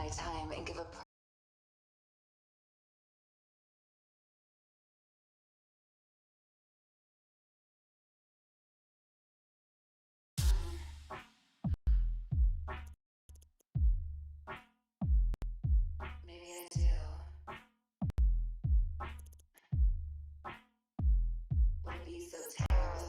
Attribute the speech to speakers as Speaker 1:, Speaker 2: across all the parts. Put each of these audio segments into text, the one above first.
Speaker 1: my time and give a maybe I do. Would it be so terrible?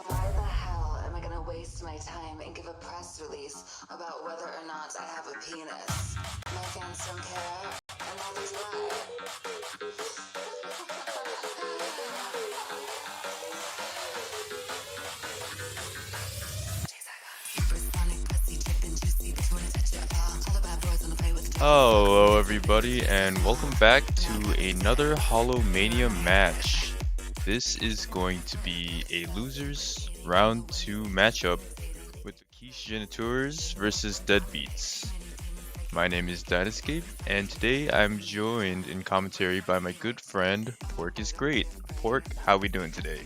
Speaker 1: Why the hell am I gonna waste my time and give a press release about whether or not I have a penis? My fans don't care, and neither do I.
Speaker 2: Hello everybody and welcome back to another Holomania match. This is going to be a losers round 2 matchup with the Quiche Geniteurs versus Deadbeats. My name is Dynascape and today I'm joined in commentary by my good friend Pork is Great. Pork, how we doing today?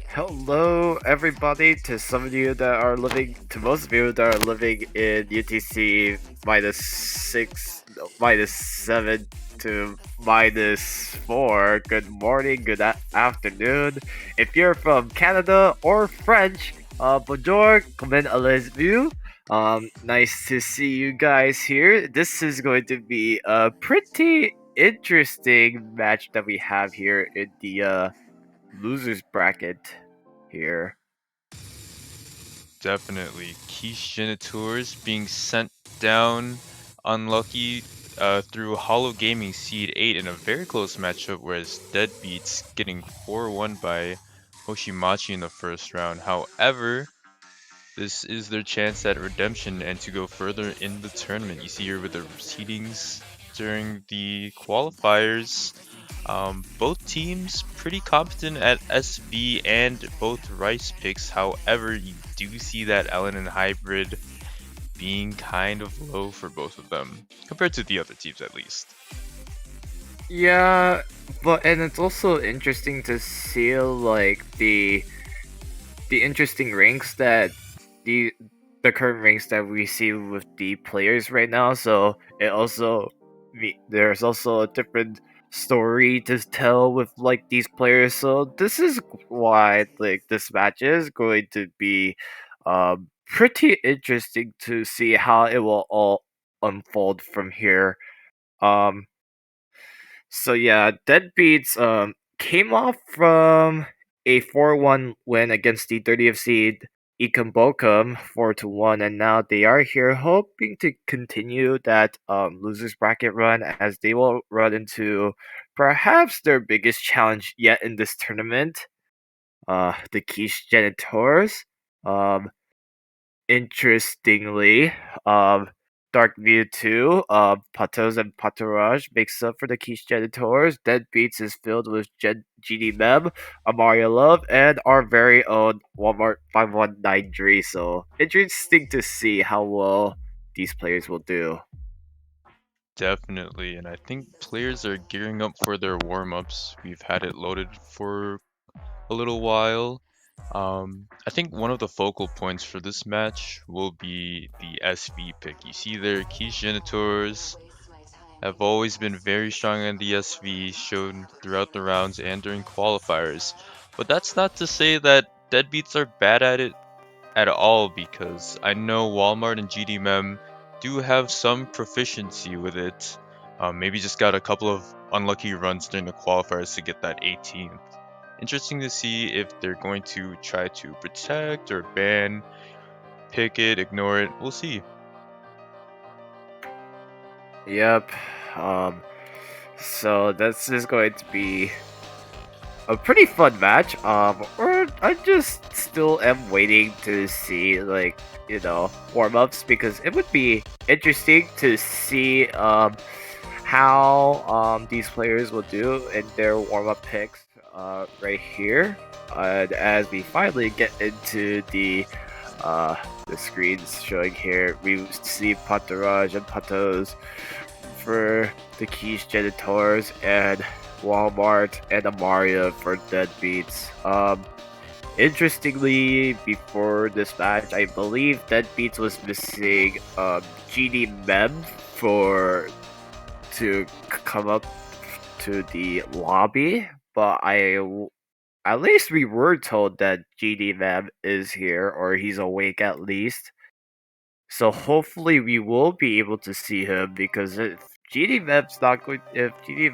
Speaker 3: Hello, everybody. To some of you that are living, to most of you that are living in UTC -6, -7 to -4. Good morning, good afternoon. If you're from Canada or French, bonjour, comment allez-vous? Nice to see you guys here. This is going to be a pretty interesting match that we have here in the losers bracket here.
Speaker 2: Definitely. Quiche Geniteurs being sent down unlucky through Hollow Gaming Seed 8 in a very close matchup, whereas Deadbeats getting 4-1 by Hoshimachi in the first round. However, this is their chance at redemption and to go further in the tournament. You see here with the seedings during the qualifiers. Both teams pretty competent at SV and both rice picks. However, you do see that LNN hybrid being kind of low for both of them compared to the other teams, at least.
Speaker 3: Yeah, and it's also interesting to see like the interesting ranks that the current ranks that we see with the players right now. So it also there's also a different story to tell with like these players. So this is why like this match is going to be pretty interesting to see how it will all unfold from here. Um so yeah, Deadbeats came off from a 4-1 win against the 30th seed Ikambokum 4-1, and now they are here hoping to continue that losers bracket run as they will run into perhaps their biggest challenge yet in this tournament, the Quiche Genitors. Um, Interestingly, Dark View 2, Patos and Patorage makes up for the Quiche Genitors. Deadbeats is filled with GD Mem, Amaria Love, and our very own Walmart 5193. So, interesting to see how well these players will do.
Speaker 2: Definitely, and I think players are gearing up for their warm-ups. We've had it loaded for a little while. I think one of the focal points for this match will be the SV pick. You see their Quiche Genitors have always been very strong in the SV, shown throughout the rounds and during qualifiers. But that's not to say that Deadbeats are bad at it at all, because I know Walmart and GDMM do have some proficiency with it. Maybe just got a couple of unlucky runs during the qualifiers to get that 18th. Interesting to see if they're going to try to protect or ban, pick it, ignore it. We'll see.
Speaker 3: Yep. Um, so this is going to be a pretty fun match. Or I just still am waiting to see like warm ups because it would be interesting to see how these players will do in their warm up picks right here. As we finally get into the screens showing here, we see Pataraj and Patos for the Quiche Genitors, and Walmart, and Amaria for Deadbeats. Interestingly, before this match, I believe Deadbeats was missing GD Mem for to come up to the lobby, but at least we were told that GD Mem is here, or he's awake at least. So hopefully we will be able to see him, because if GD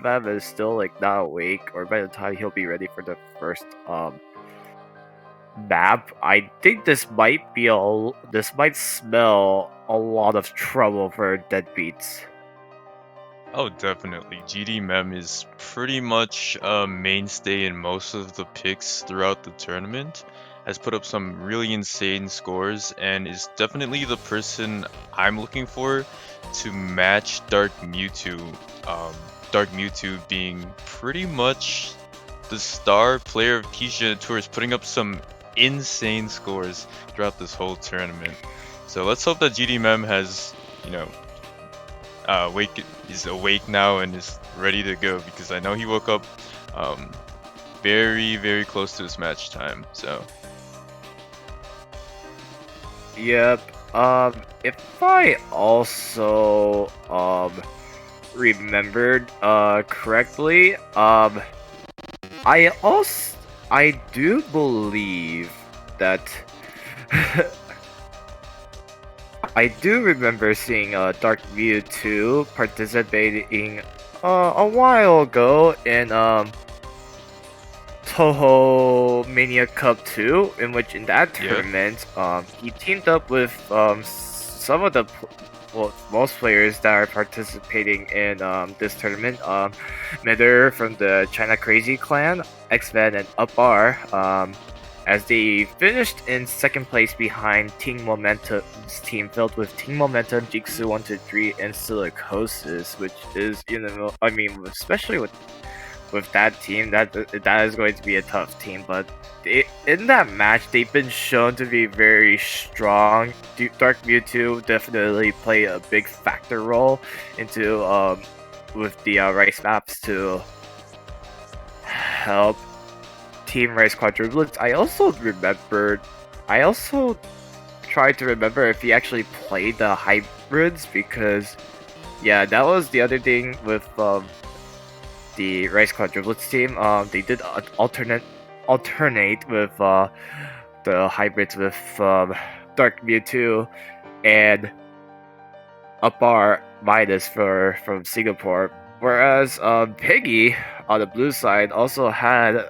Speaker 3: Mem is still like not awake, or by the time he'll be ready for the first map, I think this might smell a lot of trouble for Deadbeats.
Speaker 2: Oh, definitely. GD Mem is pretty much a mainstay in most of the picks throughout the tournament. Has put up some really insane scores and is definitely the person I'm looking for to match Dark Mewtwo. Dark Mewtwo being pretty much the star player of Quiche Geniteurs, putting up some insane scores throughout this whole tournament. So let's hope that GD Mem has, you know, is awake now and is ready to go, because I know he woke up very close to his match time. So
Speaker 3: Yep. If I also remembered correctly, I do believe that I do remember seeing Dark Mewtwo participating a while ago in Toho Mania Cup 2, in which in that
Speaker 2: yeah,
Speaker 3: tournament he teamed up with some of the most players that are participating in this tournament. Mither from the China Crazy Clan, X-Van, and Upar, as they finished in second place behind Team Momentum's team, filled with Team Momentum, Jigsaw 123, and Silicosis, which is, I mean, especially with that team, that is going to be a tough team. But in that match, they've been shown to be very strong. Dark Mewtwo definitely played a big factor role into with the Rice maps to help Team Rice quadruplets. I also tried to remember if he actually played the hybrids, because yeah, that was the other thing with the Rice quadruplets team. They did alternate with the hybrids with Dark Mewtwo and Upar Midas from Singapore. Whereas Piggy on the blue side also had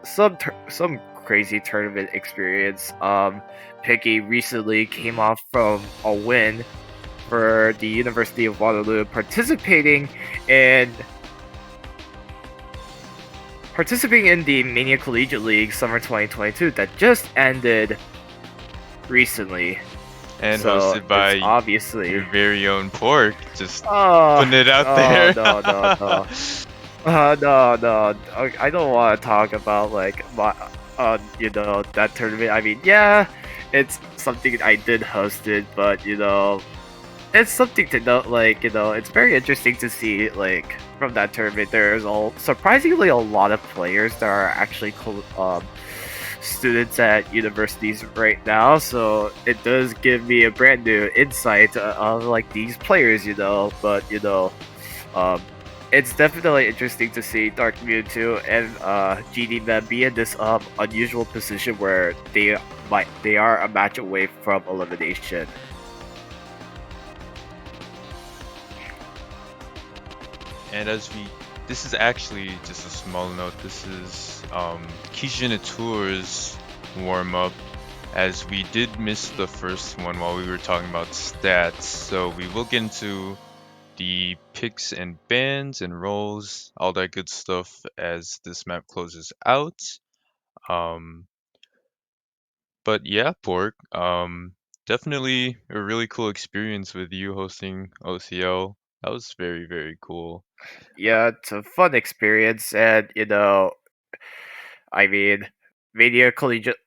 Speaker 3: some crazy tournament experience. Piggy recently came off from a win for the University of Waterloo, participating in the Mania Collegiate League Summer 2022 that just ended recently.
Speaker 2: and
Speaker 3: So
Speaker 2: hosted by
Speaker 3: it's obviously
Speaker 2: your very own Pork. Just
Speaker 3: oh,
Speaker 2: putting it out there.
Speaker 3: no. I don't want to talk about like my, that tournament. I mean, yeah, it's something I did host it, but it's something to note. Like, it's very interesting to see, like, from that tournament, there's surprisingly a lot of players that are actually students at universities right now. So it does give me a brand new insight of like these players, But um, it's definitely interesting to see Dark Mewtwo and GD Mem be in this unusual position where they are a match away from elimination.
Speaker 2: And this is actually just a small note. This is Quiche Geniteurs warm up, as we did miss the first one while we were talking about stats. So we will get into the picks and bans and roles, all that good stuff as this map closes out. Um, but yeah, Pork, definitely a really cool experience with you hosting OCL. That was very cool.
Speaker 3: Yeah, it's a fun experience, and I mean, Media Collegiate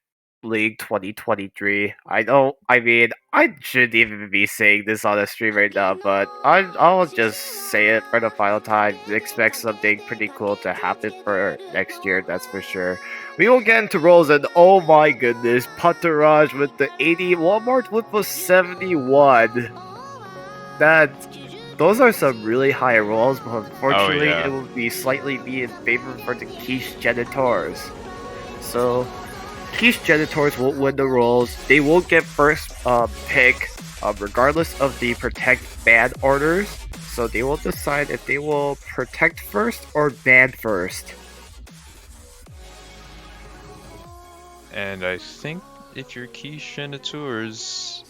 Speaker 3: League 2023. I don't. I mean, I shouldn't even be saying this on the stream right now, but I'll just say it for the final time. Expect something pretty cool to happen for next year. That's for sure. We will get into rolls, and oh my goodness, Pataraj with the 80, Walmart with the 71. That those are some really high rolls, but
Speaker 2: Oh
Speaker 3: unfortunately, it
Speaker 2: yeah.
Speaker 3: will be slightly be in favor for the Quiche Geniteurs. So, Quiche Genitors will win the rolls. They will get first pick, regardless of the protect ban orders. So they will decide if they will protect first or ban first.
Speaker 2: And I think if you're Quiche and the Tours,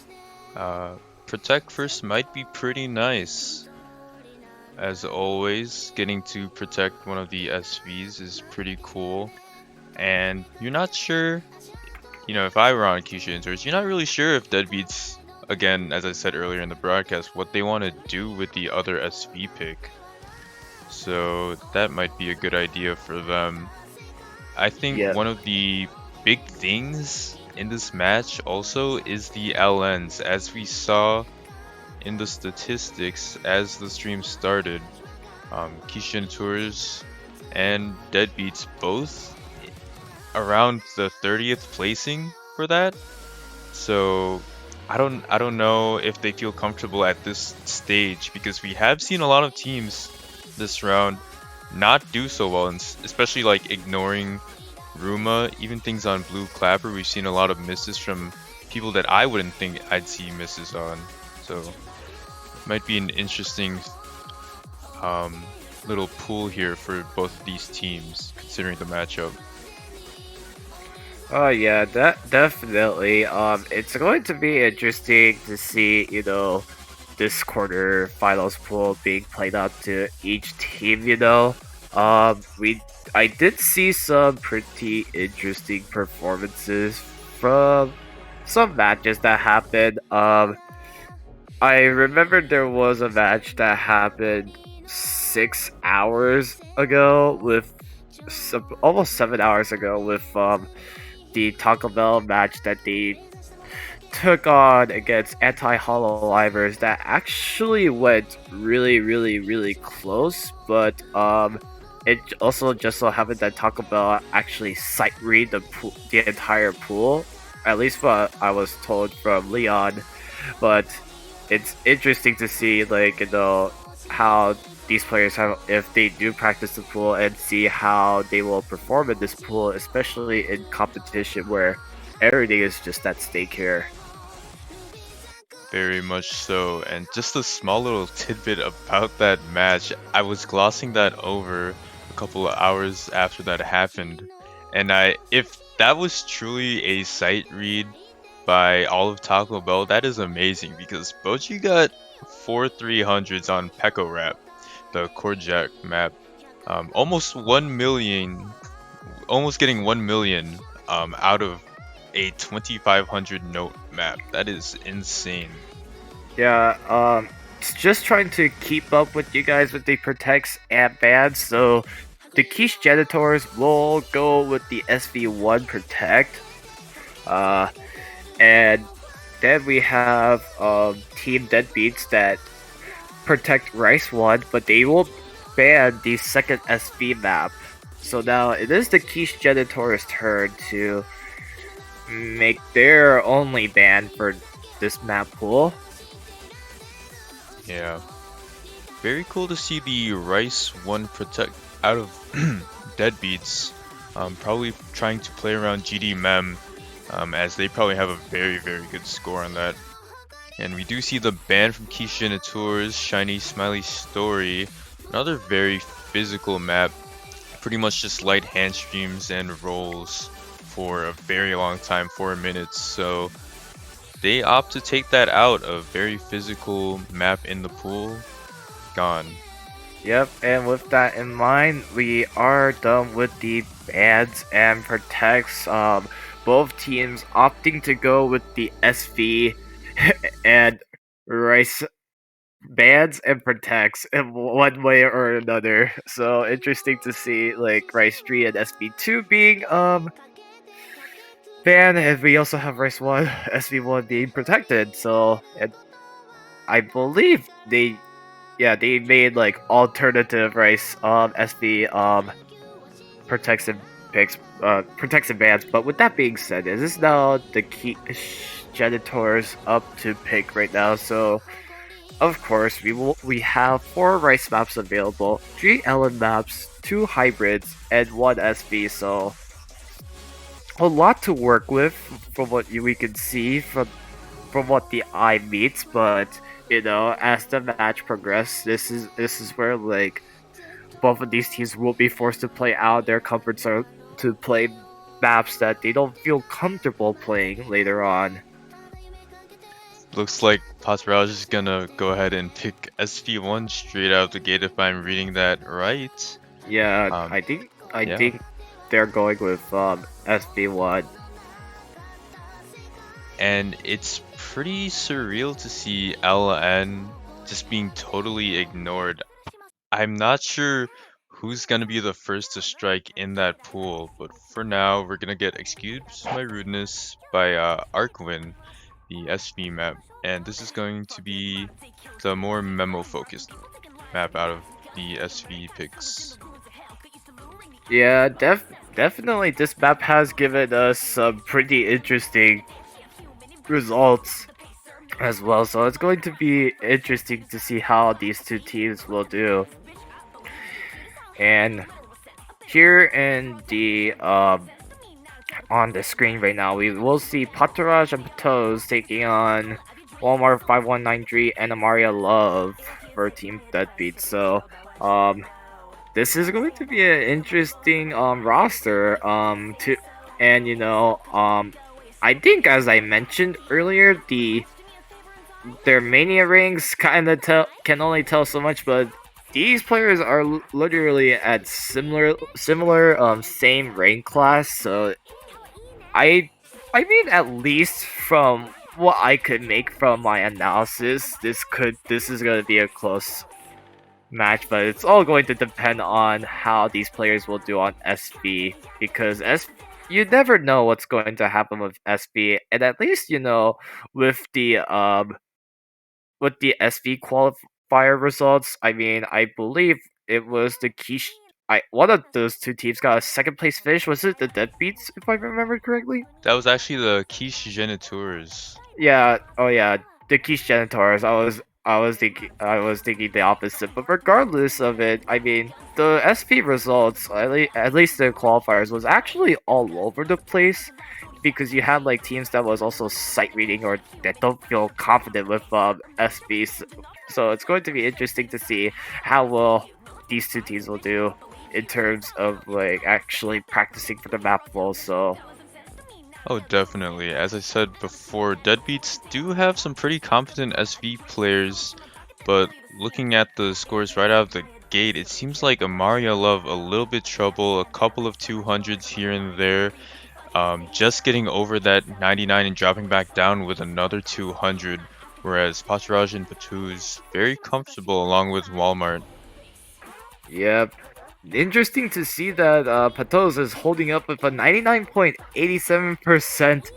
Speaker 2: protect first might be pretty nice. As always, getting to protect one of the SVs is pretty cool. And you're not sure, if I were on Quiche and Tours, you're not really sure if Deadbeats, again, as I said earlier in the broadcast, what they want to do with the other SV pick. So that might be a good idea for them. I think
Speaker 3: Yeah.
Speaker 2: one of the big things in this match also is the LNs. As we saw in the statistics as the stream started, Kishin Tours and Deadbeats both around the 30th placing for that. So I don't know if they feel comfortable at this stage, because we have seen a lot of teams this round not do so well, and especially like ignoring Ruma, even things on Blue Clapper. We've seen a lot of misses from people that I wouldn't think I'd see misses on. So might be an interesting little pool here for both of these teams, considering the matchup.
Speaker 3: Oh yeah, that definitely. It's going to be interesting to see, this quarter finals pool being played out to each team. I did see some pretty interesting performances from some matches that happened. I remember there was a match that happened 6 hours ago with almost 7 hours ago with the Taco Bell match that they took on against anti-Hololivers that actually went really, really, really close, but it also just so happened that Taco Bell actually sight read the entire pool, at least what I was told from Leon. But it's interesting to see, how these players have, if they do practice the pool, and see how they will perform in this pool, especially in competition where everything is just at stake here.
Speaker 2: Very much so. And just a small little tidbit about that match, I was glossing that over a couple of hours after that happened. And if that was truly a sight read by all of Taco Bell, that is amazing, because Bochi got 4 300s on Peko Rap, the Korjak map. Almost 1 million, almost getting 1 million out of a 2500 note map. That is insane.
Speaker 3: Yeah, just trying to keep up with you guys with the protects and bans. So the Quiche Genitors will go with the SV1 protect. And then we have Team Deadbeats that protect Rice 1, but they will ban the second SV map. So now it is the Quiche Genitors' turn to make their only ban for this map pool.
Speaker 2: Yeah. Very cool to see the Rice 1 protect out of Deadbeats. Probably trying to play around GD Mem, as they probably have a very, very good score on that. And we do see the ban from Quiche Geniteurs, Shiny Smiley Story. Another very physical map. Pretty much just light hand streams and rolls for a very long time, 4 minutes. So they opt to take that out. A very physical map in the pool. Gone.
Speaker 3: Yep, and with that in mind, we are done with the bans and protects. Both teams opting to go with the SV and Rice bans and protects in one way or another. So interesting to see, like, Rice 3 and SB2 being Fan, and we also have Race 1, SV1 being protected, so and I believe they made like alternative Race SV protective picks protective bans, but with that being said, it is now the Quiche Geniteurs up to pick right now, so of course we have 4 Rice maps available, 3 Ellen maps, 2 hybrids, and 1 SV, so a lot to work with from what we can see from what the eye meets, but you know, as the match progresses, this is where like both of these teams will be forced to play out their comfort zone to play maps that they don't feel comfortable playing later on.
Speaker 2: Looks like Patraj is gonna go ahead and pick SV1 straight out the gate if I'm reading that right.
Speaker 3: Yeah,
Speaker 2: Um,
Speaker 3: I
Speaker 2: yeah.
Speaker 3: think they're going with SB1.
Speaker 2: And it's pretty surreal to see LN just being totally ignored. I'm not sure who's gonna be the first to strike in that pool, but for now, we're gonna get Excuse My Rudeness by Arkwin, the SV map, and this is going to be the more memo-focused map out of the SV picks.
Speaker 3: Yeah, definitely this map has given us some pretty interesting results as well, so it's going to be interesting to see how these two teams will do. And here in the on the screen right now, we will see Pataraj and Patos taking on Walmart 5193 and Amaria Love for Team Deadbeat. So this is going to be an interesting roster to and you know I think as I mentioned earlier, their mania rings kind of can only tell so much, but these players are literally at similar same rank class, so I I mean, at least from what I could make from my analysis, this is gonna be a close match, but it's all going to depend on how these players will do on SB, because you never know what's going to happen with SB, and at least you know with the SV qualifier results, I mean, I believe it was the Quiche. One of those two teams got a second place finish. Was it the Deadbeats, if I remember correctly?
Speaker 2: That was actually the Quiche Geniteurs.
Speaker 3: Yeah. Oh yeah, the Quiche Genitors. I was thinking the opposite. But regardless of it, I mean, the SP results, at least the qualifiers, was actually all over the place, because you had like teams that was also sight reading or that don't feel confident with SBs. So it's going to be interesting to see how well these two teams will do in terms of like actually practicing for the map flow. So
Speaker 2: Oh, definitely. As I said before, Deadbeats do have some pretty competent SV players, but looking at the scores right out of the gate, it seems like Amaria Love a little bit trouble, a couple of 200s here and there, just getting over that 99 and dropping back down with another 200, whereas Patraj and Patuz very comfortable along with Walmart.
Speaker 3: yep. Interesting to see that Patos is holding up with a 99.87%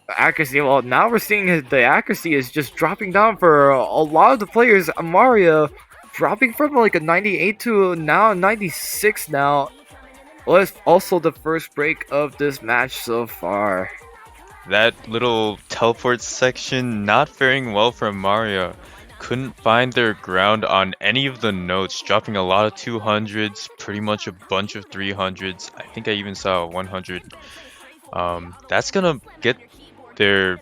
Speaker 3: accuracy. Well, now we're seeing the accuracy is just dropping down for a lot of the players. Amaria dropping from like a 98 to now 96 now. Was also the first break of this match so far.
Speaker 2: That little teleport section not faring well for Mario. Couldn't find their ground on any of the notes, dropping a lot of 200s, pretty much a bunch of 300s. I think I even saw a 100. That's gonna get their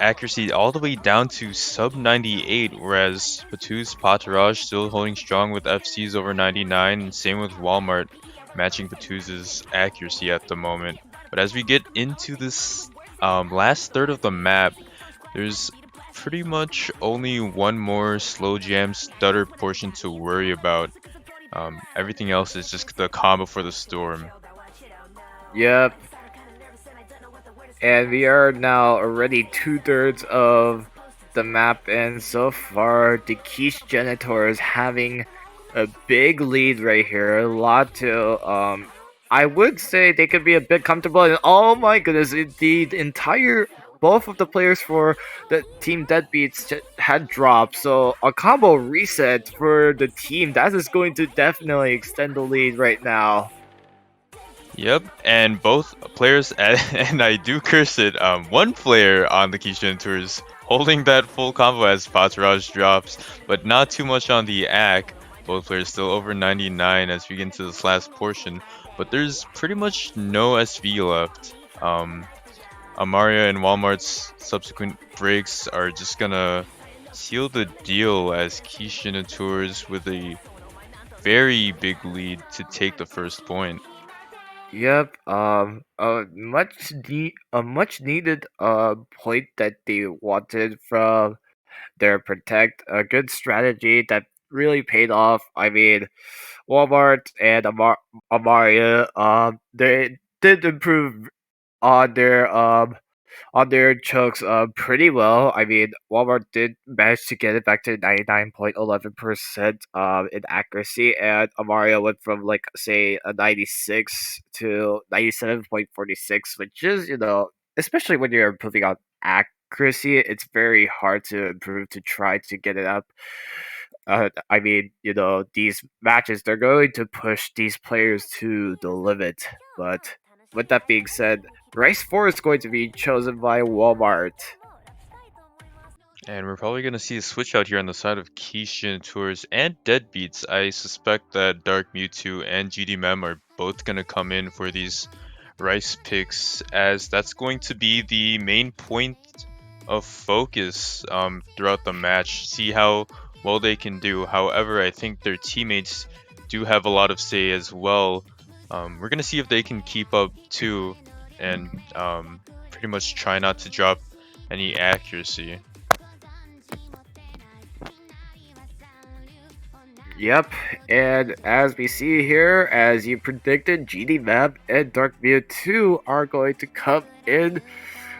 Speaker 2: accuracy all the way down to sub 98, whereas Batu's Pataraj still holding strong with FCs over 99, and same with Walmart, matching Batu's accuracy at the moment. But as we get into this last third of the map, there's pretty much only one more slow jam stutter portion to worry about. Everything else is just the calm before the storm.
Speaker 3: Yep. And we are now already 2/3 of the map, and so far the Quiche Genitor is having a big lead right here. A lot to I would say they could be a bit comfortable. And oh my goodness, the entire both of the players for the team Deadbeats had dropped, so a combo reset for the team that is going to definitely extend the lead right now.
Speaker 2: Yep, and both players, and I do curse it, one player on the Quiche Geniteurs holding that full combo as Patraj drops, but not too much on the AC. Both players still over 99 as we get into this last portion, but there's pretty much no SV left. Amaria and Walmart's subsequent breaks are just gonna seal the deal as Quiche Geniteurs with a very big lead to take the first point.
Speaker 3: Yep. A much needed point that they wanted from their protect. A good strategy that really paid off. I mean, Walmart and Amaria, they did improve on their chokes pretty well. I mean, Walmart did manage to get it back to 99.11% in accuracy, and Amario went from like say a 96 to 97.46, which is, especially when you're improving on accuracy, it's very hard to improve to try to get it up. I mean, these matches, they're going to push these players to the limit. But with that being said, Rice 4 is going to be chosen by Walmart.
Speaker 2: And we're probably going to see a switch out here on the side of Quiche Tours and Deadbeats. I suspect that Dark Mewtwo and GD Mem are both going to come in for these Rice picks, as that's going to be the main point of focus throughout the match. See how well they can do. However, I think their teammates do have a lot of say as well. We're going to see if they can keep up too, and pretty much try not to drop any accuracy.
Speaker 3: Yep, and as we see here, as you predicted, GD Map and Dark Mewtwo are going to come in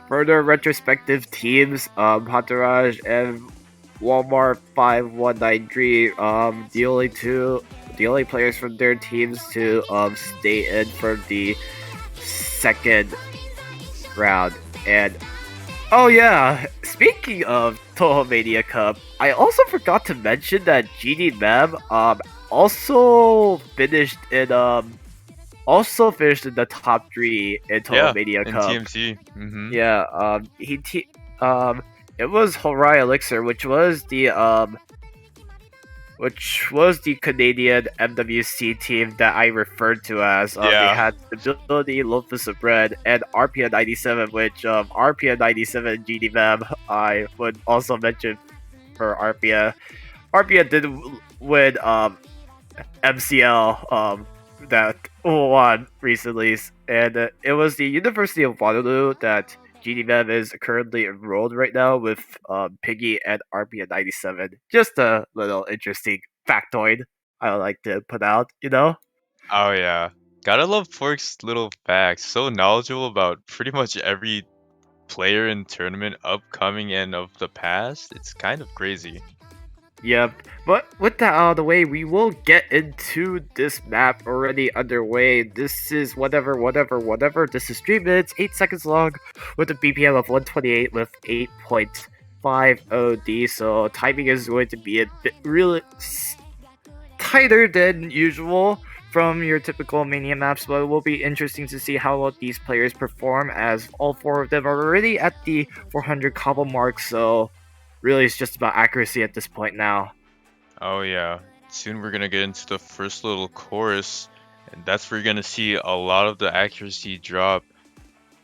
Speaker 3: for their retrospective teams. Hataraj and Walmart 5193, the only players from their teams to stay in for the second round. And oh yeah, speaking of Holomania Cup, I also forgot to mention that GD Mem also finished in the top 3 in Holomania
Speaker 2: in
Speaker 3: Cup.
Speaker 2: TMT. Mm-hmm.
Speaker 3: Yeah, it was Horai Elixir, which was the Canadian MWC team that I referred to as. They had Stability, Lotus of Bread, and RPN 97, which RPN 97 GD Mem I would also mention for RPN. RPN did win MCL that won recently, and it was the University of Waterloo that GD Mem is currently enrolled right now with Piggy and RPN 97. Just a little interesting factoid I would like to put out.
Speaker 2: Oh yeah. Gotta love Fork's little facts. So knowledgeable about pretty much every player in tournament upcoming and of the past. It's kind of crazy.
Speaker 3: Yep, but with that out of the way, we will get into this map already underway. This is whatever. This is 3 minutes, 8 seconds long with a BPM of 128 with 8.5 OD, so timing is going to be a bit really tighter than usual from your typical Mania maps, but it will be interesting to see how well these players perform, as all 4 of them are already at the 400 combo mark, so really it's just about accuracy at this point now.
Speaker 2: Oh yeah. Soon we're gonna get into the first little chorus, and that's where you're gonna see a lot of the accuracy drop.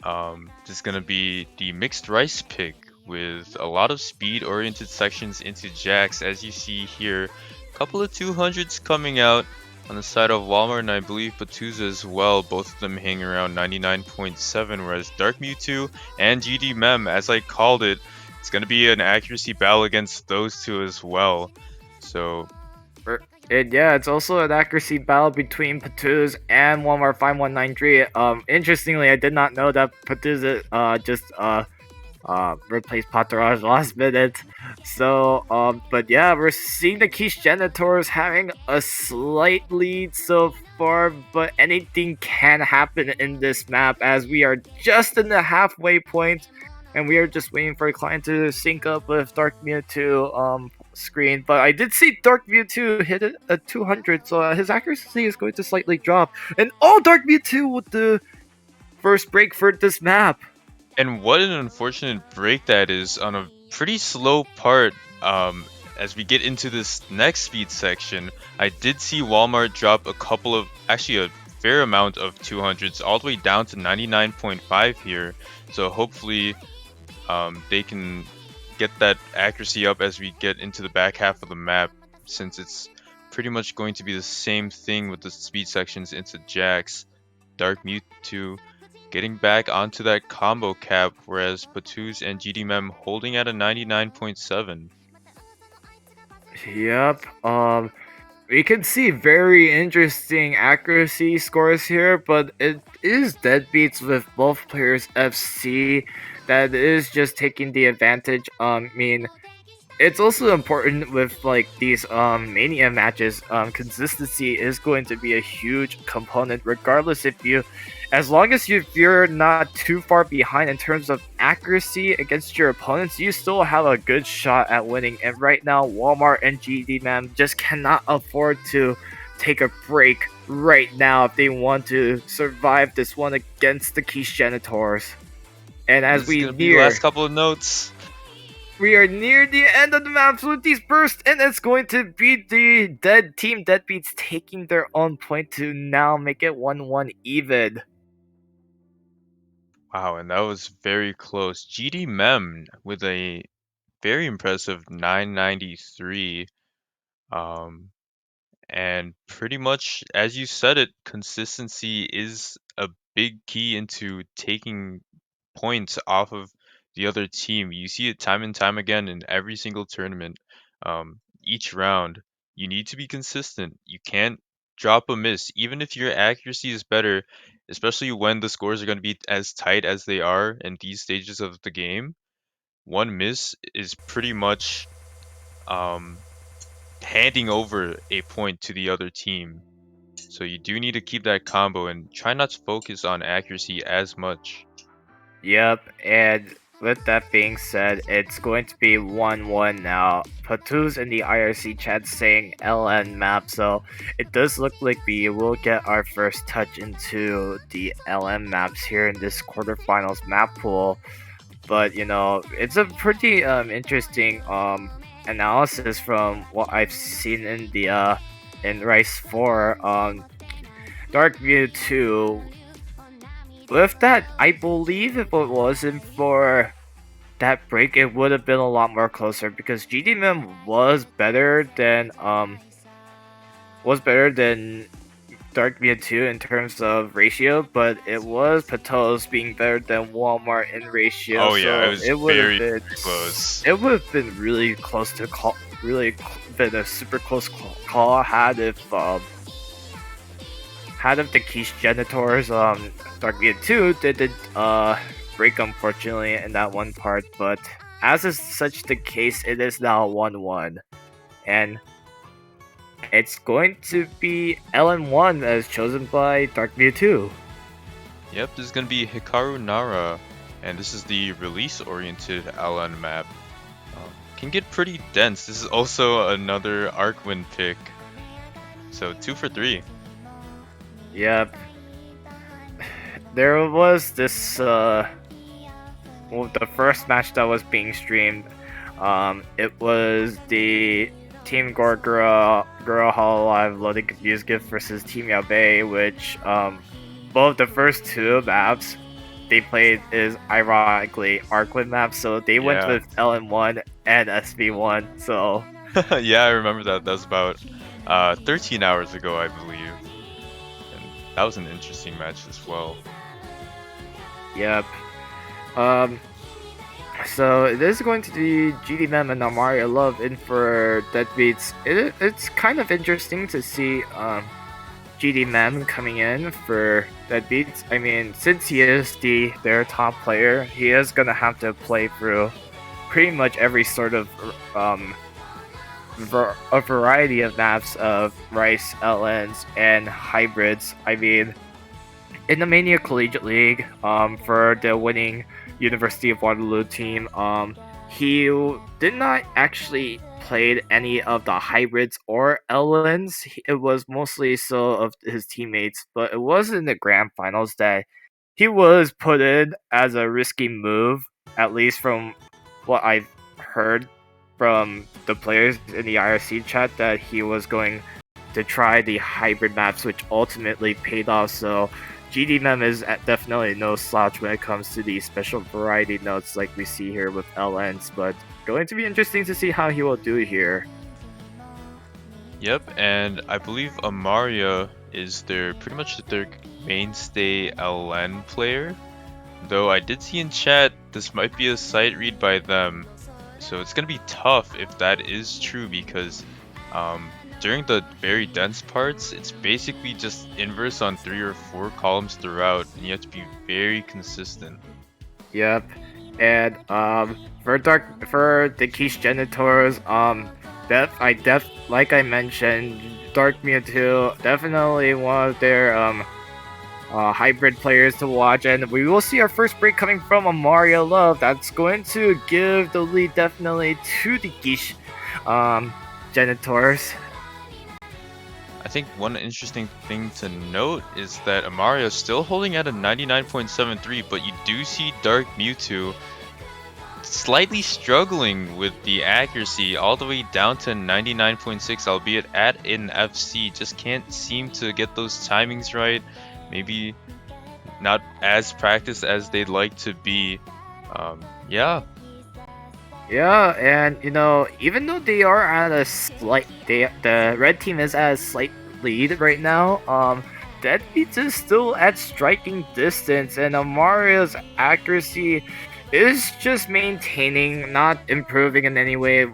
Speaker 2: This is gonna be the mixed rice pick with a lot of speed oriented sections into jacks, as you see here. A couple of 200s coming out on the side of Walmart, and I believe Batuza as well. Both of them hang around 99.7, whereas Dark Mewtwo and GD Mem, as I called it, it's going to be an accuracy battle against those two as well. So,
Speaker 3: and yeah, it's also an accuracy battle between Patuz and Walmart 5193. Interestingly, I did not know that Patuz just replaced Pataraj last minute. So, but yeah, we're seeing the Quiche Genitors having a slight lead so far, but anything can happen in this map as we are just in the halfway point, and we are just waiting for the client to sync up with Dark Mewtwo screen. But I did see Dark Mewtwo hit it at 200, so his accuracy is going to slightly drop. And Dark Mewtwo with the first break for this map.
Speaker 2: And what an unfortunate break that is on a pretty slow part. As we get into this next speed section, I did see Walmart drop actually a fair amount of 200s, all the way down to 99.5 here. So hopefully, they can get that accuracy up as we get into the back half of the map, since it's pretty much going to be the same thing with the speed sections into Jax. Dark Mewtwo getting back onto that combo cap, whereas Patooz and GDMem holding at a 99.7.
Speaker 3: Yep. We can see very interesting accuracy scores here, but it is deadbeats with both players FC that is just taking the advantage. It's also important with like these mania matches. Consistency is going to be a huge component, regardless as long as you're not too far behind in terms of accuracy against your opponents, you still have a good shot at winning. And right now, Walmart and GD Man just cannot afford to take a break right now if they want to survive this one against the Quiche Geniteurs. And as
Speaker 2: This is gonna be the last couple of notes.
Speaker 3: we are near the end of the map with these bursts, and it's going to be the Team Deadbeats taking their own point to now make it 1-1 even.
Speaker 2: Wow, and that was very close. GD Mem with a very impressive 993. And pretty much, as you said it, consistency is a big key into taking points off of the other team. You see it time and time again in every single tournament. Each round, you need to be consistent. You can't drop a miss, even if your accuracy is better, especially when the scores are going to be as tight as they are in these stages of the game. One miss is pretty much um, handing over a point to the other team. So you do need to keep that combo and try not to focus on accuracy as much.
Speaker 3: Yep, and with that being said, it's going to be 1-1 now. Patooz in the IRC chat saying LN map, so it does look like we will get our first touch into the LN maps here in this quarterfinals map pool. But it's a pretty interesting analysis from what I've seen in the in Rice 4. Dark Mewtwo, with that, I believe if it wasn't for that break, it would have been a lot more closer because GDMM was better than Dark Mewtwo in terms of ratio, but it was Patooz being better than Walmart in ratio.
Speaker 2: Oh yeah,
Speaker 3: so
Speaker 2: it was very close.
Speaker 3: It would have been really close to call, been a super close call had if the Quiche Geniteurs Dark Mewtwo didn't break unfortunately in that one part, but as is such the case, it is now 1-1, and it's going to be LN1 as chosen by Dark Mewtwo.
Speaker 2: Yep, this is going to be Hikaru Nara, and this is the release-oriented LN map. Can get pretty dense. This is also another Arcwind pick, so 2 for 3.
Speaker 3: Yep. There was this the first match that was being streamed. It was the Team Gorgura Hololive Loading Confused Gift versus Team Yabe, which both the first two maps they played is ironically Arcwind maps, so they went with LN1 and SB1. So
Speaker 2: yeah, I remember that. That was about 13 hours ago, I believe. And that was an interesting match as well.
Speaker 3: Yep. So it is going to be GDMem and Amaria Love in for Deadbeats. It's kind of interesting to see GDMem coming in for Deadbeats. I mean, since he is their top player, he is gonna have to play through pretty much every sort of a variety of maps of Rice, LNs, and hybrids. I mean, in the Mania Collegiate League, for the winning University of Waterloo team, he did not actually played any of the hybrids or LNs. It was mostly so of his teammates, but it was in the grand finals that he was put in as a risky move, at least from what I've heard from the players in the IRC chat, that he was going to try the hybrid maps, which ultimately paid off. So GDMM is definitely no slouch when it comes to the special variety notes like we see here with LNs, but going to be interesting to see how he will do here.
Speaker 2: Yep, and I believe Amaria is pretty much their mainstay LN player. Though I did see in chat this might be a sight read by them, so it's gonna be tough if that is true because during the very dense parts, it's basically just inverse on 3 or 4 columns throughout, and you have to be very consistent.
Speaker 3: Yep, and for the Quiche Geniteurs, like I mentioned, Dark Mewtwo definitely one of their hybrid players to watch, and we will see our first break coming from Amaria Love. That's going to give the lead definitely to the Quiche Genitors.
Speaker 2: I think one interesting thing to note is that Amaria is still holding at a 99.73, but you do see Dark Mewtwo slightly struggling with the accuracy all the way down to 99.6, albeit at an FC. Just can't seem to get those timings right. Maybe not as practiced as they'd like to be. Yeah.
Speaker 3: Yeah, and even though they are at a the red team is at a slight lead right now. Deadbeats is still at striking distance, and Amaria's accuracy is just maintaining, not improving in any way.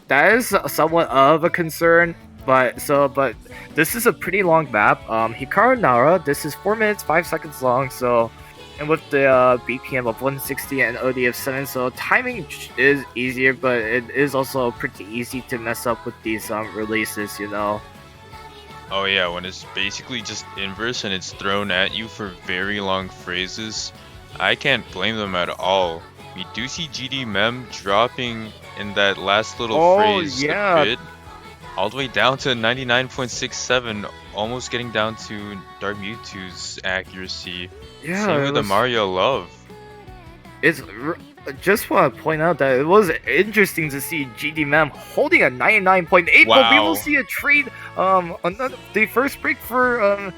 Speaker 3: That is somewhat of a concern. But this is a pretty long map. Hikaru Nara, this is 4 minutes 5 seconds long. So, and with the BPM of 160 and OD of 7, so timing is easier, but it is also pretty easy to mess up with these releases.
Speaker 2: Oh yeah, when it's basically just inverse and it's thrown at you for very long phrases, I can't blame them at all. We do see GD Mem dropping in that last little phrase a bit, all the way down to 99.67, almost getting down to Dark Mewtwo's accuracy.
Speaker 3: Yeah,
Speaker 2: same with the Mario Love.
Speaker 3: Just want to point out that it was interesting to see GD Mem holding a 99.8,
Speaker 2: Wow.
Speaker 3: but we will see a trade. The first break for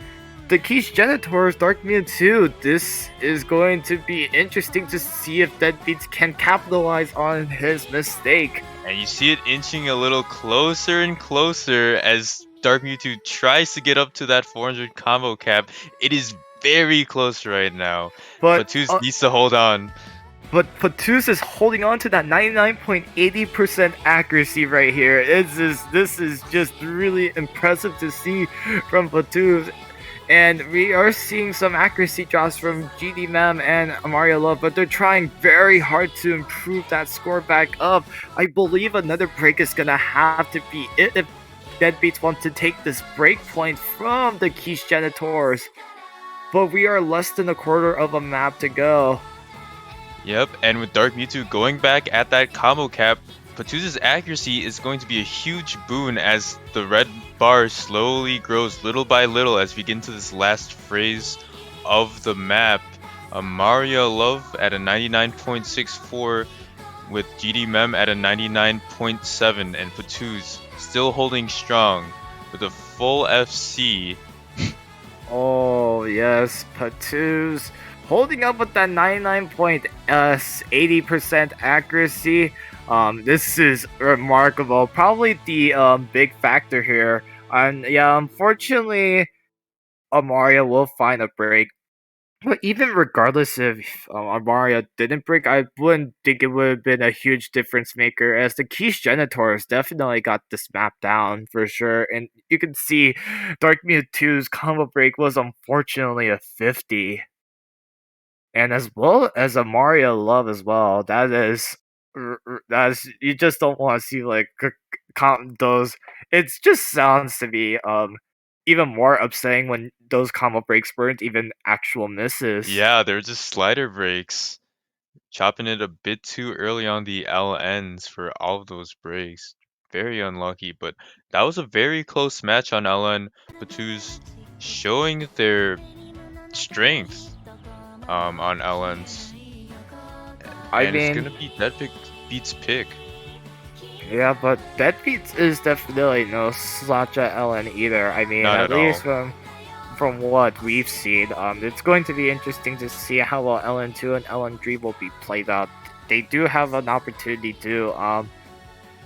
Speaker 3: the Quiche Genitors Dark Mewtwo. This is going to be interesting to see if Deadbeats can capitalize on his mistake.
Speaker 2: And you see it inching a little closer and closer as Dark Mewtwo tries to get up to that 400 combo cap. It is very close right now. But Patus needs to hold on.
Speaker 3: But Patus is holding on to that 99.80% accuracy right here. This is just really impressive to see from Patus. And we are seeing some accuracy drops from GD Mem and Amaria Love, but they're trying very hard to improve that score back up. I believe another break is gonna have to be it if Deadbeats want to take this break point from the Quiche Genitors. But we are less than a quarter of a map to go.
Speaker 2: Yep, and with Dark Mewtwo going back at that combo cap, Patus's accuracy is going to be a huge boon as the red bar slowly grows little by little as we get into this last phrase of the map. Amaria Love at a 99.64 with GD Mem at a 99.7, and Patus still holding strong with a full FC.
Speaker 3: Oh yes, Patus holding up with that 99.80% accuracy. This is remarkable. Probably the big factor here. And yeah, unfortunately, Amaria will find a break. But even regardless if Amaria didn't break, I wouldn't think it would have been a huge difference maker, as the Quiche Genitors definitely got this map down for sure. And you can see Dark Mewtwo's combo break was unfortunately a 50. And as well as Amaria Love as well, that is That's you just don't want to see like those. It just sounds to be even more upsetting when those combo breaks weren't even actual misses.
Speaker 2: Yeah, they're just slider breaks. Chopping it a bit too early on the LNs for all of those breaks. Very unlucky, but that was a very close match on LN. Batu's showing their strength on LNs.
Speaker 3: I
Speaker 2: And it's
Speaker 3: mean,
Speaker 2: gonna be Dead Beats pick.
Speaker 3: yeah, but Deadbeats is definitely no slouch at Ellen either. I mean,
Speaker 2: Not
Speaker 3: at
Speaker 2: at
Speaker 3: least
Speaker 2: all.
Speaker 3: from what we've seen, it's going to be interesting to see how well LN2 and LN3 will be played out. They do have an opportunity to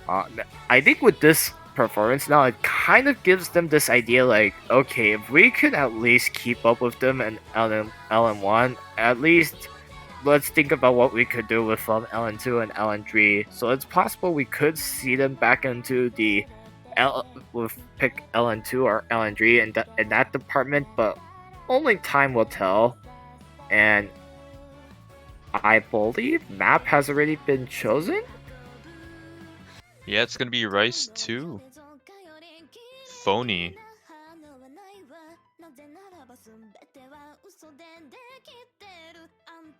Speaker 3: Uh, I think with this performance now, it kind of gives them this idea like, okay, if we could at least keep up with them and LN1, at least let's think about what we could do with LN2 and LN3. So it's possible we could see them back into the with pick LN2 or LN3 in that department, but only time will tell. And I believe map has already been chosen.
Speaker 2: Yeah, it's gonna be Rice too. Phony.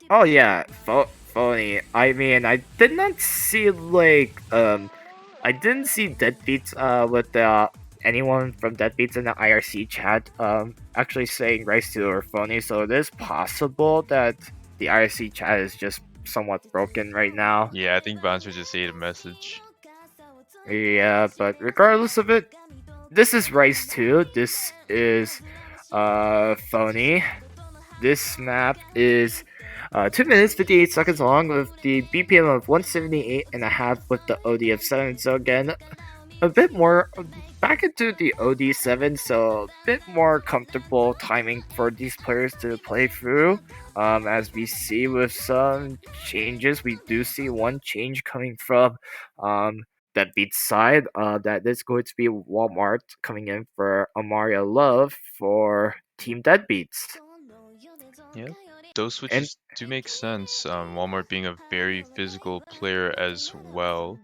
Speaker 3: Oh yeah, phony. I mean, I did not see I didn't see Deadbeats with anyone from Deadbeats in the IRC chat actually saying Rice 2 or phony. So it is possible that the IRC chat is just somewhat broken right now.
Speaker 2: Yeah, I think Bouncer just ate a message.
Speaker 3: Yeah, but regardless of it, this is Rice 2. This is phony. This map is 2 minutes 58 seconds long with the BPM of 178 and a half with the OD of 7. So again, a bit more back into the OD 7, so a bit more comfortable timing for these players to play through. As we see with some changes, we do see one change coming from that beats side. That is going to be Walmart coming in for Amaria Love for Team Deadbeats.
Speaker 2: Yeah, those
Speaker 3: And
Speaker 2: switches do make sense. Walmart being a very physical player as well.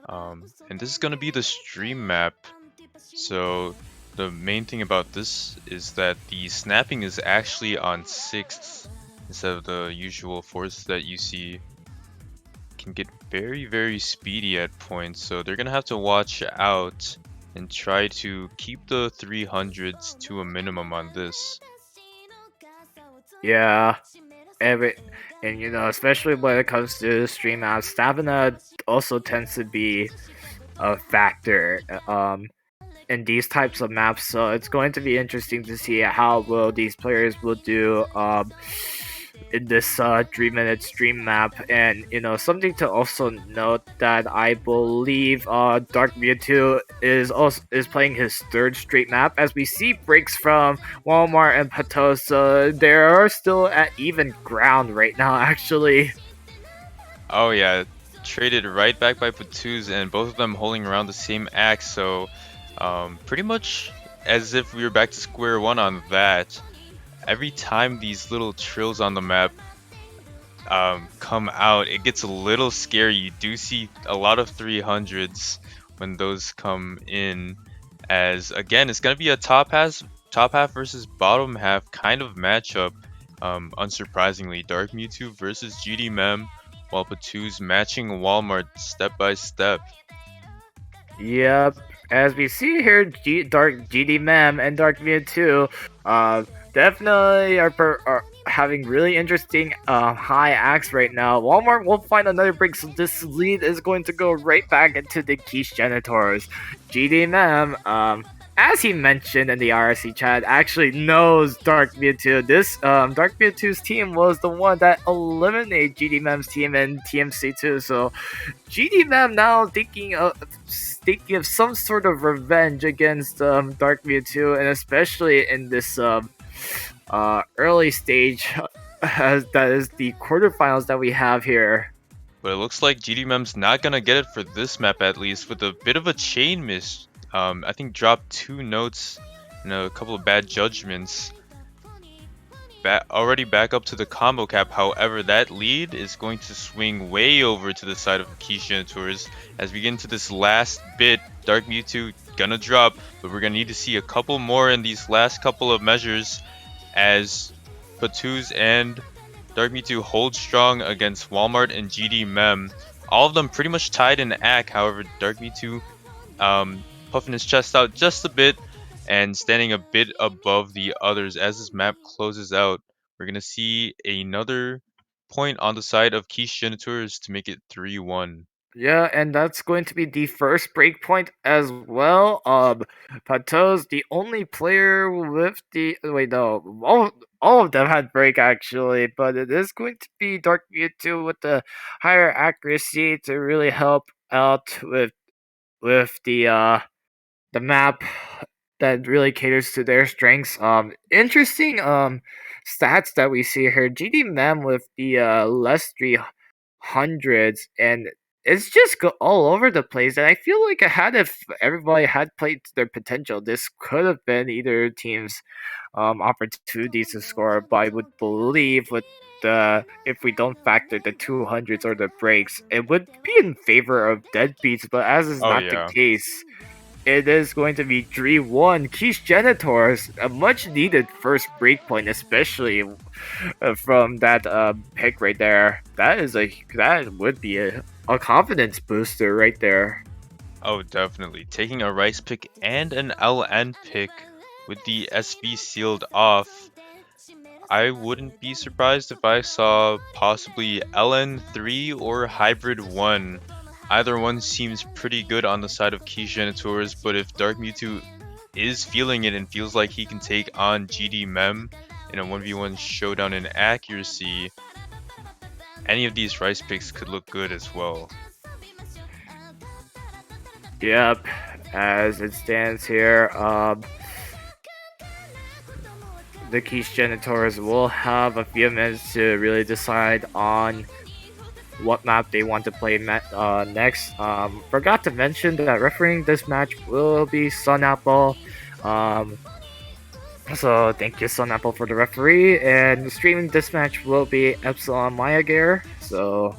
Speaker 2: And this is gonna be the stream map. So the main thing about this is that the snapping is actually on 6th instead of the usual 4th that you see. Can get very speedy at points, so they're gonna have to watch out and try to keep the 300s to a minimum on this.
Speaker 3: yeah, every and especially when it comes to stream out, stamina also tends to be a factor in these types of maps. So it's going to be interesting to see how well these players will do in this 3-minute stream map. And something to also note that I believe Dark Mewtwo is playing his third straight map as we see breaks from Walmart and Pato. So they are still at even ground right now, actually.
Speaker 2: Oh yeah, traded right back by Patoos, and both of them holding around the same axe, so pretty much as if we were back to square one on that. Every time these little trills on the map come out, it gets a little scary. You do see a lot of 300s when those come in, as again, it's gonna be a top half versus bottom half kind of matchup. Unsurprisingly, Dark Mewtwo versus GD Mem, while Patoos matching Walmart step by step.
Speaker 3: Yep. As we see here, Dark GD Mem and Dark Mewtwo definitely are having really interesting high acts right now. Walmart will find another break, so this lead is going to go right back into the Quiche Geniteurs. GD Mem, as he mentioned in the RSC chat, actually knows Dark Mewtwo. This Dark Mewtwo's team was the one that eliminated GD Mem's team in TMC2, so GD Mem now thinking of some sort of revenge against Dark Mewtwo, and especially in this early stage, that is the quarterfinals that we have here.
Speaker 2: But it looks like GD Mem's not gonna get it for this map, at least, with a bit of a chain miss. I think dropped 2 notes and a couple of bad judgments. already back up to the combo cap. However, that lead is going to swing way over to the side of Quiche Geniteurs as we get into this last bit. Dark Mewtwo gonna drop, but we're gonna need to see a couple more in these last couple of measures as Patooz and Dark Mewtwo hold strong against Walmart and GD Mem. All of them pretty much tied in AC. However, Dark Mewtwo puffing his chest out just a bit and standing a bit above the others. As this map closes out, we're going to see another point on the side of Quiche Geniteurs to make it 3-1.
Speaker 3: Yeah, and that's going to be the first breakpoint as well. Pato's the only player with the wait no, all of them had break actually, but it is going to be Dark Mewtwo with the higher accuracy to really help out with the map that really caters to their strengths. Interesting stats that we see here. GD Mem with the less 300s, and it's just all over the place. And I feel like if everybody had played to their potential, this could have been either team's opportunities to score. But I would believe with the if we don't factor the 200s or the breaks, it would be in favor of deadbeats. But as is
Speaker 2: Oh
Speaker 3: not the
Speaker 2: yeah.
Speaker 3: case, it is going to be 3-1. Quiche Genitors, a much needed first breakpoint, especially from that pick right there. That would be a confidence booster right there.
Speaker 2: Oh, definitely. Taking a Rice pick and an LN pick with the SV sealed off. I wouldn't be surprised if I saw possibly LN3 or Hybrid 1. Either one seems pretty good on the side of Quiche Genitors, but if Dark Mewtwo is feeling it and feels like he can take on GD Mem in a 1v1 showdown in accuracy, any of these Rice picks could look good as well.
Speaker 3: Yep, as it stands here, the Quiche Genitors will have a few minutes to really decide on what map they want to play next. Forgot to mention that refereeing this match will be Sun Apple. So thank you, Sun Apple, for the referee, and streaming this match will be Epsilon Maya Gear. So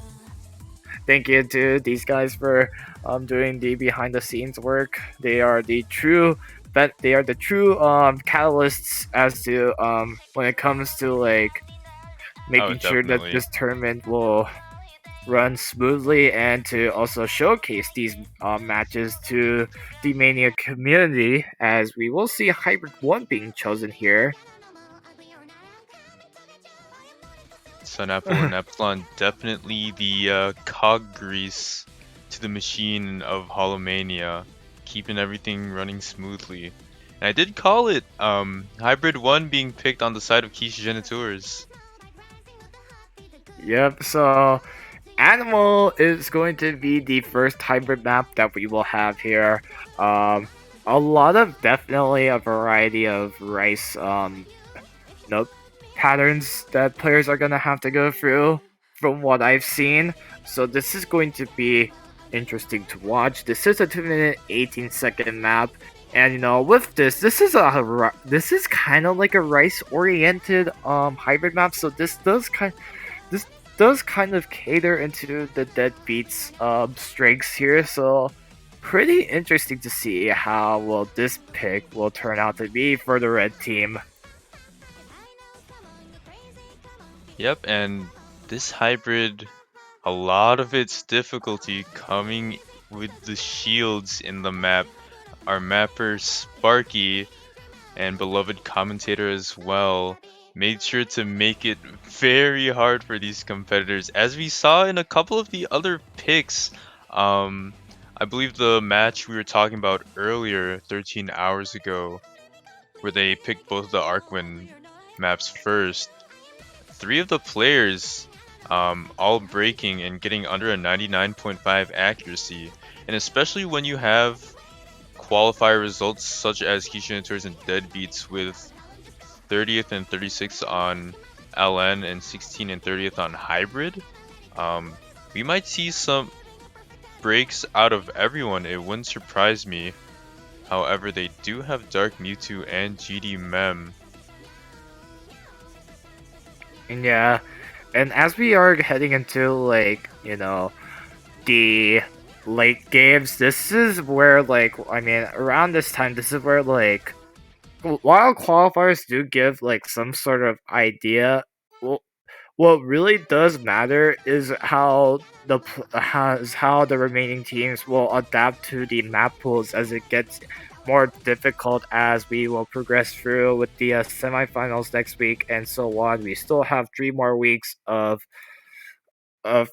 Speaker 3: thank you to these guys for doing the behind the scenes work. They are the true catalysts as to when it comes to like making sure that
Speaker 2: Definitely.
Speaker 3: this tournament will run smoothly and to also showcase these matches to the Mania community, as we will see Hybrid 1 being chosen here.
Speaker 2: Sun Apple and Epsilon definitely the cog grease to the machine of Holomania, keeping everything running smoothly. And I did call it Hybrid 1 being picked on the side of Quiche Geniteurs.
Speaker 3: Yep, so Animal is going to be the first hybrid map that we will have here. A lot of definitely a variety of rice note patterns that players are gonna have to go through from what I've seen. So this is going to be interesting to watch. This is a 2-minute 18-second map, and with this is kind of like a rice oriented hybrid map. So this does kind of cater into the deadbeats strengths here. So pretty interesting to see how well this pick will turn out to be for the red team.
Speaker 2: Yep, and this hybrid, a lot of its difficulty coming with the shields in the map. Our mapper Sparky and beloved commentator as well made sure to make it very hard for these competitors, as we saw in a couple of the other picks. I believe the match we were talking about earlier, 13 hours ago, where they picked both the Arcwin maps first. 3 of the players all breaking and getting under a 99.5 accuracy, and especially when you have qualifier results such as Quiche Geniteurs and Deadbeats with 30th and 36th on LN and 16th and 30th on Hybrid, we might see some breaks out of everyone. It wouldn't surprise me. However, they do have Dark Mewtwo and GD Mem.
Speaker 3: Yeah, and as we are heading into like the late games, this is where around this time, this is where while qualifiers do give like some sort of idea, well, what really does matter is how the remaining teams will adapt to the map pools as it gets more difficult as we will progress through with the semifinals next week and so on. We still have 3 more weeks of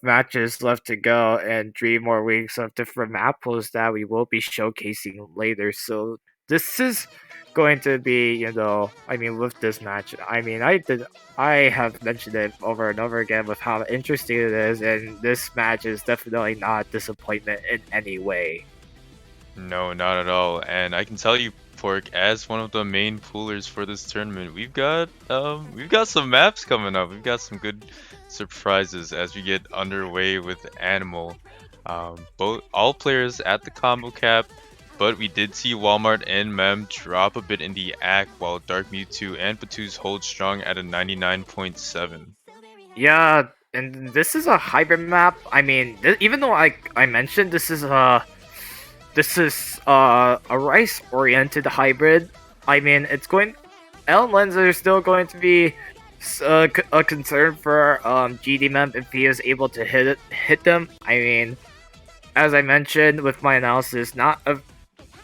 Speaker 3: matches left to go and 3 more weeks of different map pools that we will be showcasing later. So this is going to be, with this match, I have mentioned it over and over again with how interesting it is, and this match is definitely not a disappointment in any way.
Speaker 2: No, not at all. And I can tell you, Pork, as one of the main poolers for this tournament, we've got some maps coming up. We've got some good surprises as we get underway with Animal. Both all players at the combo cap, but we did see Walmart and Mem drop a bit in the act while Dark Mewtwo and Batu's hold strong at a 99.7.
Speaker 3: Yeah, and this is a hybrid map. I mean, even though I mentioned this is a rice oriented hybrid. I mean, it's going. L Lenser is still going to be a concern for GDMM if he is able to hit them. I mean, as I mentioned with my analysis, not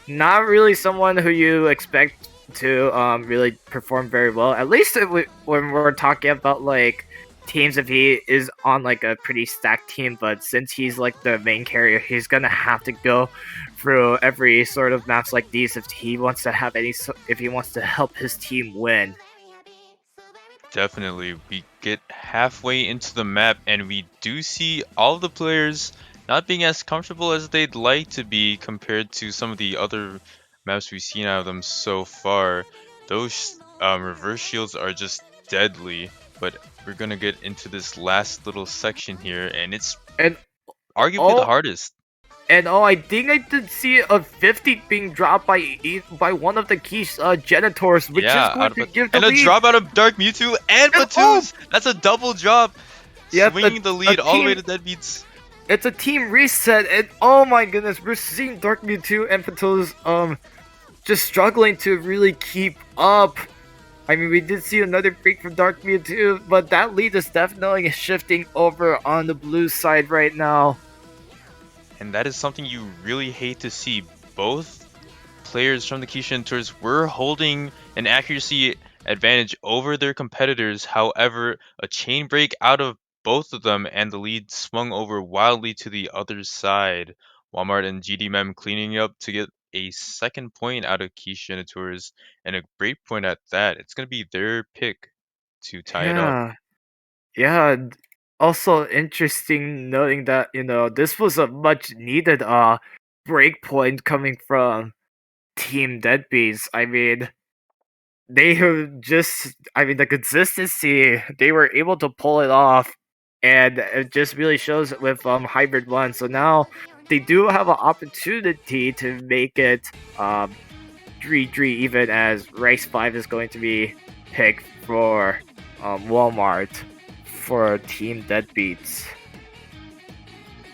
Speaker 3: really someone who you expect to really perform very well. At least when we're talking about like teams, if he is on like a pretty stacked team, but since he's like the main carrier, he's gonna have to go through every sort of maps like these if he wants to if he wants to help his team win.
Speaker 2: Definitely, we get halfway into the map and we do see all the players not being as comfortable as they'd like to be compared to some of the other maps we've seen out of them so far. Those reverse shields are just deadly, but we're gonna get into this last little section here, and it's
Speaker 3: And
Speaker 2: arguably the
Speaker 3: oh,
Speaker 2: hardest.
Speaker 3: I think I did see a 50 being dropped by one of the Quiche Genitors, which is
Speaker 2: Yeah,
Speaker 3: going to give the
Speaker 2: and a
Speaker 3: lead.
Speaker 2: drop out of Dark Mewtwo and
Speaker 3: And oh,
Speaker 2: Batu's. That's a double drop,
Speaker 3: yeah,
Speaker 2: swinging the lead all the way to Deadbeats.
Speaker 3: it's a team reset, and oh my goodness, we're seeing Dark Mewtwo and Pato's just struggling to really keep up. I mean, we did see another break from Dark Mewtwo, but that lead is definitely shifting over on the blue side right now.
Speaker 2: And that is something you really hate to see. Both players from the Quiche Tours were holding an accuracy advantage over their competitors. However, a chain break out of both of them and the lead swung over wildly to the other side. Walmart and GDMM cleaning up to get a second point out of Quiche Tours, and a great point at that. It's going to be their pick to tie it up.
Speaker 3: Yeah, yeah. Also interesting noting that this was a much needed break point coming from Team Deadbeats. I mean, they have just, I mean, the consistency, they were able to pull it off, and it just really shows it with Hybrid 1. So now they do have an opportunity to make it 3-3, even as Race 5 is going to be picked for Walmart for Team Deadbeats.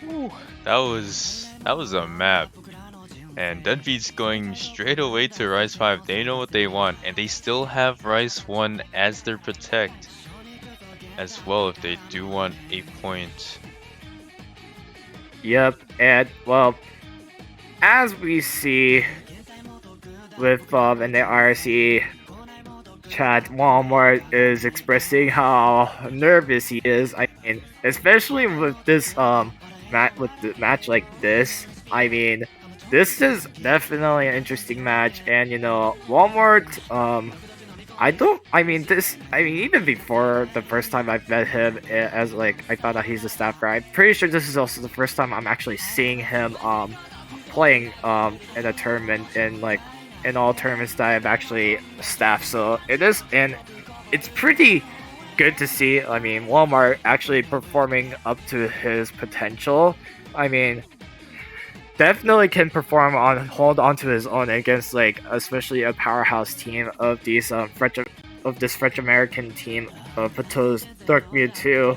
Speaker 2: Whew, that was a map. And Deadbeats going straight away to Rise 5. They know what they want, and they still have Rise 1 as their protect as well if they do want a point.
Speaker 3: Yep, and well, as we see with in the RC chat, Walmart is expressing how nervous he is. I mean, especially with this with the match like this. I mean, this is definitely an interesting match, and Walmart. I mean, even before the first time I've met him, as like I found out he's a staffer. I'm pretty sure this is also the first time I'm actually seeing him playing in a tournament in all tournaments that I've actually staffed. So it is, and it's pretty good to see. I mean, Walmart actually performing up to his potential. I mean, definitely can hold on to his own against like especially a powerhouse team of these of this French American team of Pato's Dark Mewtwo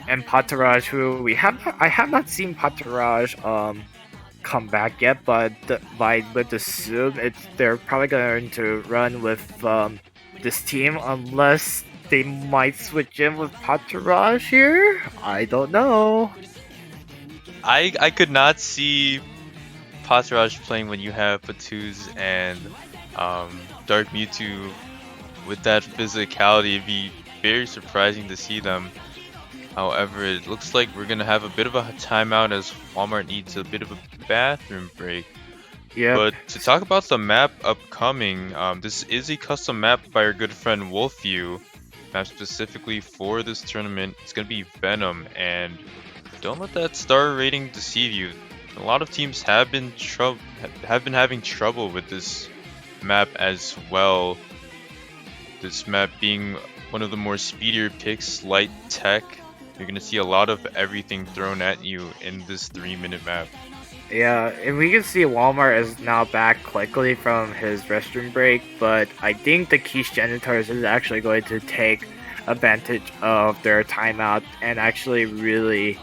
Speaker 3: and Pataraj, who I have not seen Pataraj come back yet, but I would assume they're probably going to run with this team unless they might switch in with Pataraj here. I don't know.
Speaker 2: I could not see Pataraj playing when you have Patuz and Dark Mewtwo with that physicality. It'd be very surprising to see them. However, it looks like we're gonna have a bit of a timeout as Walmart needs a bit of a bathroom break.
Speaker 3: Yeah.
Speaker 2: But to talk about the map upcoming, this is a custom map by our good friend Wolfview, mapped specifically for this tournament. It's gonna be Venom, and don't let that star rating deceive you. A lot of teams have been having trouble with this map as well. This map being one of the more speedier picks, light tech. You're gonna see a lot of everything thrown at you in this 3-minute map.
Speaker 3: Yeah, and we can see Walmart is now back quickly from his restroom break, but I think the Quiche Geniteurs is actually going to take advantage of their timeout and actually really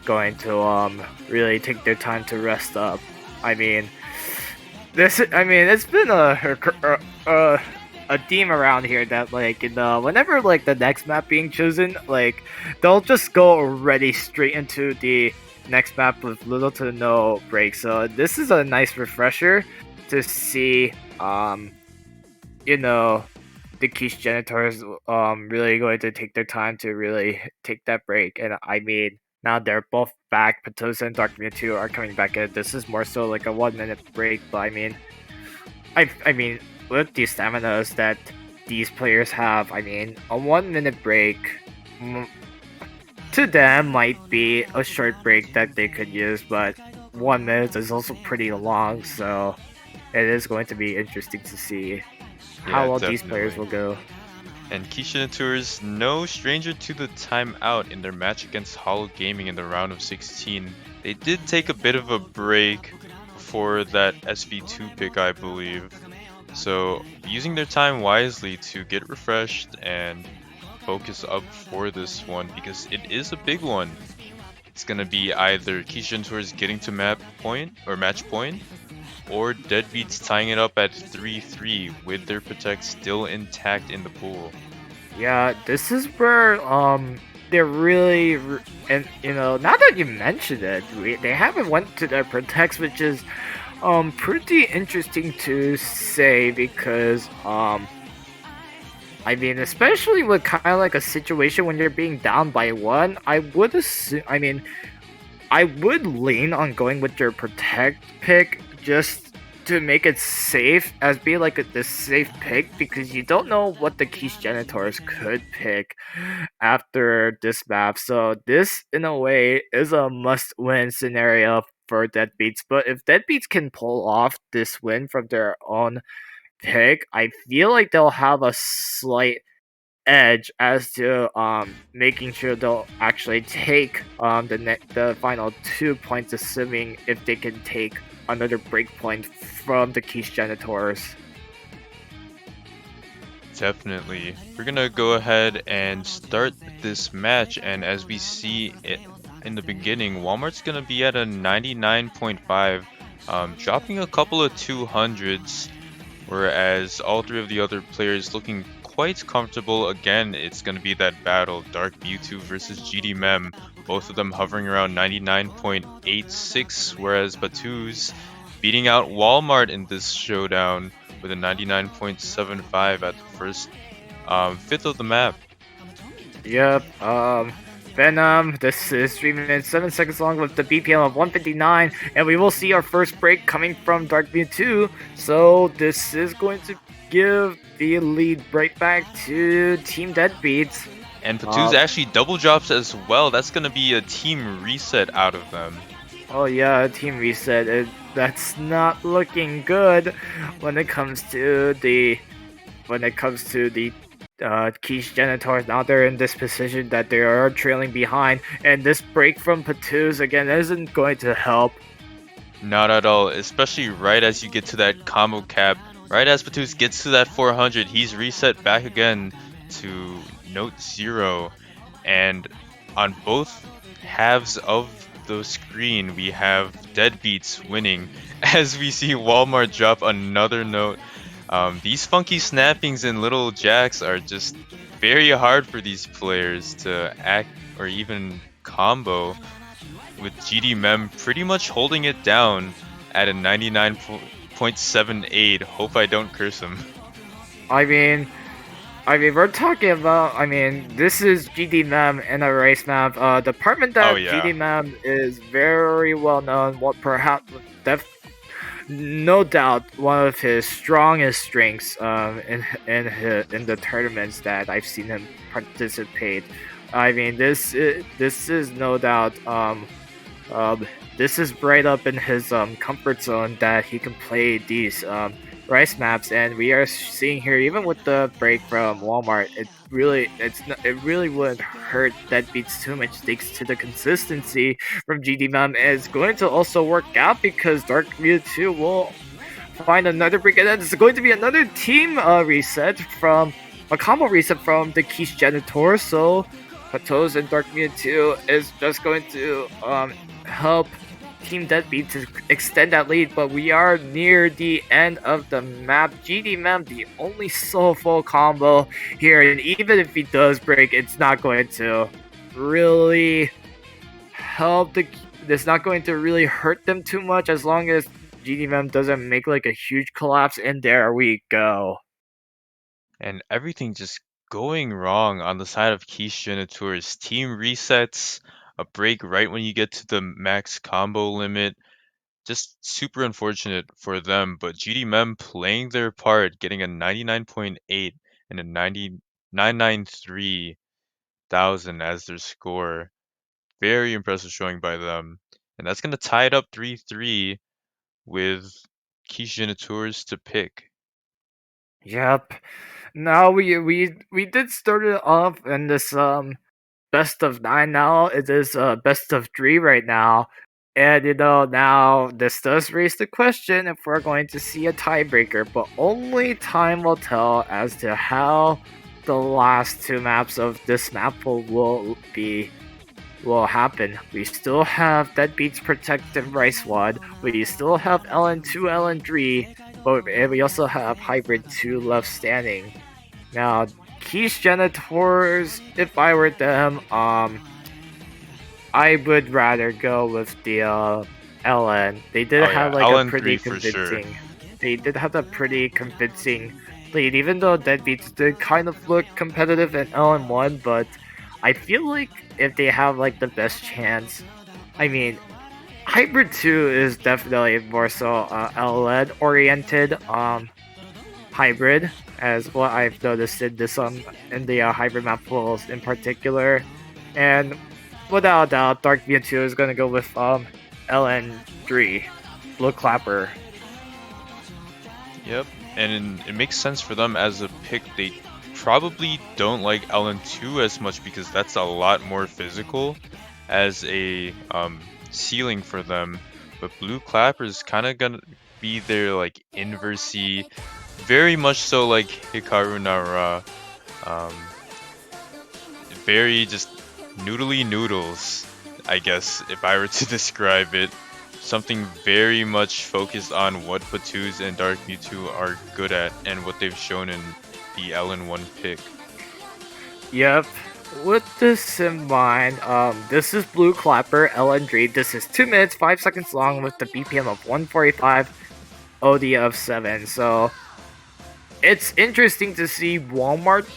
Speaker 3: going to really take their time to rest up. I mean, it's been a theme around here that like whenever like the next map being chosen, like they'll just go already straight into the next map with little to no break. So this is a nice refresher to see the Quiche Genitors really going to take their time to really take that break. And I mean, now they're both back. Patosa and Dark Mewtwo are coming back in. This is more so like a 1-minute break, but I mean with the staminas that these players have, I mean, a 1-minute break to them might be a short break that they could use, but 1 minute is also pretty long, so it is going to be interesting to see how well these players will go.
Speaker 2: And Quiche Geniteurs, no stranger to the timeout in their match against Hollow Gaming in the round of 16. They did take a bit of a break before that SV2 pick, I believe. So, using their time wisely to get refreshed and focus up for this one, because it is a big one. It's gonna be either Quiche Geniteurs getting to match point, or Deadbeats tying it up at 3-3 with their protect still intact in the pool.
Speaker 3: Yeah, this is where they're really, and now that you mentioned it, they haven't went to their protects, which is pretty interesting to say because I mean, especially with kind of like a situation when you're being down by 1, I would assume, I would lean on going with your protect pick just to make it safe as be like the safe pick, because you don't know what the Quiche Genitors could pick after this map. So this in a way is a must-win scenario for Deadbeats, but if Deadbeats can pull off this win from their own pick, I feel like they'll have a slight edge as to making sure they'll actually take the final 2 points, assuming if they can take another break point from the Quiche Genitors.
Speaker 2: Definitely. We're gonna go ahead and start this match, and as we see it in the beginning, Walmart's gonna be at a 99.5, dropping a couple of 200s, whereas all 3 of the other players looking quite comfortable. Again, it's gonna be that battle, Dark Mewtwo versus GD Mem, both of them hovering around 99.86, whereas Batuz beating out Walmart in this showdown with a 99.75 at the first fifth of the map.
Speaker 3: Yep, Venom, this is 3 minutes 7 seconds long with the BPM of 159, and we will see our first break coming from Dark Mewtwo, so this is going to give the lead right back to Team Deadbeats.
Speaker 2: And Patuz actually double drops as well. That's going to be a team reset out of them.
Speaker 3: Oh yeah, team reset. That's not looking good when it comes to the Quiche Genitors. Now they're in this position that they are trailing behind, and this break from Patuz again isn't going to help.
Speaker 2: Not at all, especially right as you get to that combo cap. Right as Patus gets to that 400, he's reset back again to note 0. And on both halves of the screen, we have Deadbeats winning as we see Walmart drop another note. These funky snappings and little jacks are just very hard for these players to act or even combo, with GD Mem pretty much holding it down at a 99.78. Hope I don't curse him.
Speaker 3: I mean, we're talking about. This is GD Mem in a race map. Department that
Speaker 2: Oh, yeah.
Speaker 3: GD Mem is very well known. What perhaps no doubt one of his strongest strengths in the tournaments that I've seen him participate. This is no doubt this is right up in his comfort zone that he can play these rice maps, and we are seeing here, even with the break from Walmart, it really wouldn't hurt Deadbeats too much thanks to the consistency from GD Mem. It's going to also work out because Dark Mewtwo will find another break, and then it's going to be another team reset from a combo reset from the Quiche Geniteurs. So Patos and Dark Mewtwo is just going to help Team Deadbeat to extend that lead, but we are near the end of the map. GD Mem, the only full combo here, and even if he does break, it's not going to really help it's not going to really hurt them too much as long as GD Mem doesn't make like a huge collapse, and there we go.
Speaker 2: And everything just going wrong on the side of Quiche Geniteurs. Team resets, a break right when you get to the max combo limit. Just super unfortunate for them, but GD Mem playing their part, getting a 99.8 and a 993,000 as their score. Very impressive showing by them. And that's going to tie it up 3-3 with Quiche Geniteurs to pick.
Speaker 3: Yep. Now we did start it off in this best of 9. Now it is best of 3 right now. And now this does raise the question if we're going to see a tiebreaker, but only time will tell as to how the last 2 maps of this map will happen. We still have Deadbeats Protective Rice Wad, we still have LN2, LN3, but we also have Hybrid 2 left standing. Now, Quiche Genitors, if I were them, I would rather go with the LN. They did have like a pretty convincing. Sure. They did have a pretty convincing lead, even though Deadbeats did kind of look competitive in LN won. But I feel like if they have like the best chance, Hybrid 2 is definitely more so LN oriented hybrid, as what I've noticed in this in the hybrid map pools in particular, and without a doubt, Dark Mewtwo is gonna go with LN3, Blue Clapper.
Speaker 2: Yep, and it makes sense for them as a pick. They probably don't like LN2 as much because that's a lot more physical as a ceiling for them. But Blue Clapper is kind of gonna be their like inversey, very much so like Hikaru Nara. Very just noodly noodles, I guess, if I were to describe it. Something very much focused on what Patus and Dark Mewtwo are good at and what they've shown in the LN1 pick.
Speaker 3: Yep. With this in mind, this is Blue Clapper LN3. This is 2 minutes 5 seconds long with the BPM of 145, OD of 7. So it's interesting to see Walmart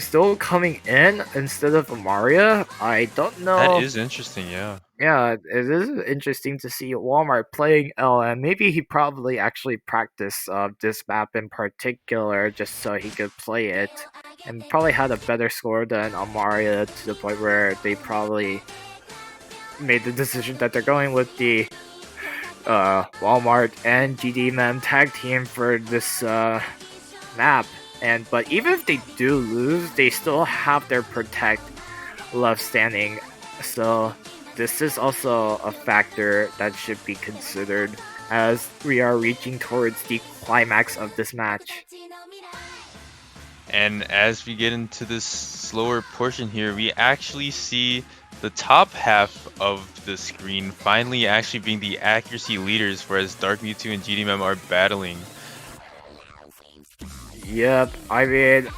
Speaker 3: still coming in instead of Amaria. I don't know.
Speaker 2: That is interesting, yeah.
Speaker 3: Yeah, it is interesting to see Walmart playing LN. Maybe he probably actually practiced this map in particular just so he could play it, and probably had a better score than Amaria to the point where they probably made the decision that they're going with the Walmart and GD Mem tag team for this map. But even if they do lose, they still have their Protect left standing. So this is also a factor that should be considered. as we are reaching towards the climax of this match.
Speaker 2: And as we get into this slower portion here, we actually see the top half of the screen finally actually being the accuracy leaders, whereas Dark Mewtwo and GDMM are battling.
Speaker 3: Yep, I mean,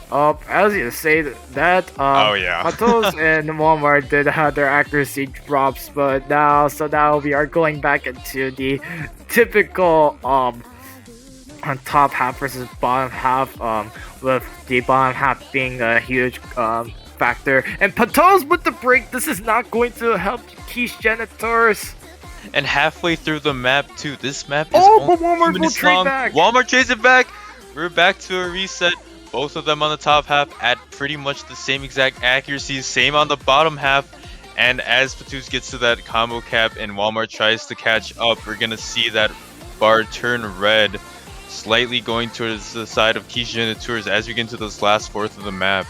Speaker 3: as you say that,
Speaker 2: Oh, yeah.
Speaker 3: Patos and Walmart did have their accuracy drops, but now we are going back into the typical, on top half versus bottom half, with the bottom half being a huge, factor. And Patos with the break, this is not going to help Quiche Geniteurs.
Speaker 2: And halfway through the map too, this map is
Speaker 3: But
Speaker 2: only 2
Speaker 3: Walmart will
Speaker 2: minutes
Speaker 3: trade
Speaker 2: long.
Speaker 3: back.
Speaker 2: Walmart trades it back. We're back to a reset. Both of them on the top half at pretty much the same exact accuracy, same on the bottom half. And as Patus gets to that combo cap and Walmart tries to catch up, we're gonna see that bar turn red, slightly going towards the side of Quiche Geniteurs as we get into this last fourth of the map.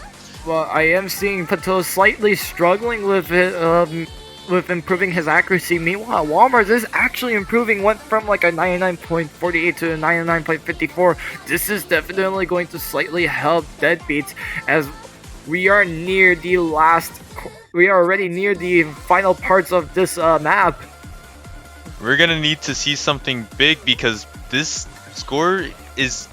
Speaker 3: Well, I am seeing Patos slightly struggling with it, with improving his accuracy. Meanwhile, Walmart is actually improving, went from like a 99.48 to a 99.54. This is definitely going to slightly help Deadbeats, as we are already near the final parts of this map.
Speaker 2: We're gonna need to see something big because this score is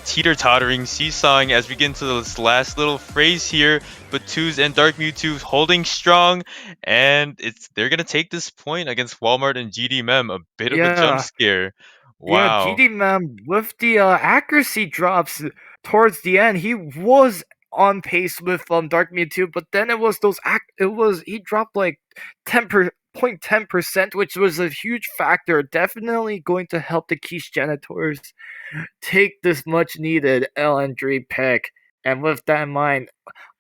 Speaker 2: teeter-tottering, seesawing as we get into this last little phrase here. Patus and Dark Mewtwo holding strong, and they're gonna take this point against Walmart and GDMM. A bit of a jump scare.
Speaker 3: Yeah,
Speaker 2: Wow.
Speaker 3: GD man with the accuracy drops towards the end, he was on pace with Dark Mewtwo, but then it was he dropped like 0.10%, which was a huge factor. Definitely going to help the Quiche Genitors take this much needed LN3 pick. And with that in mind,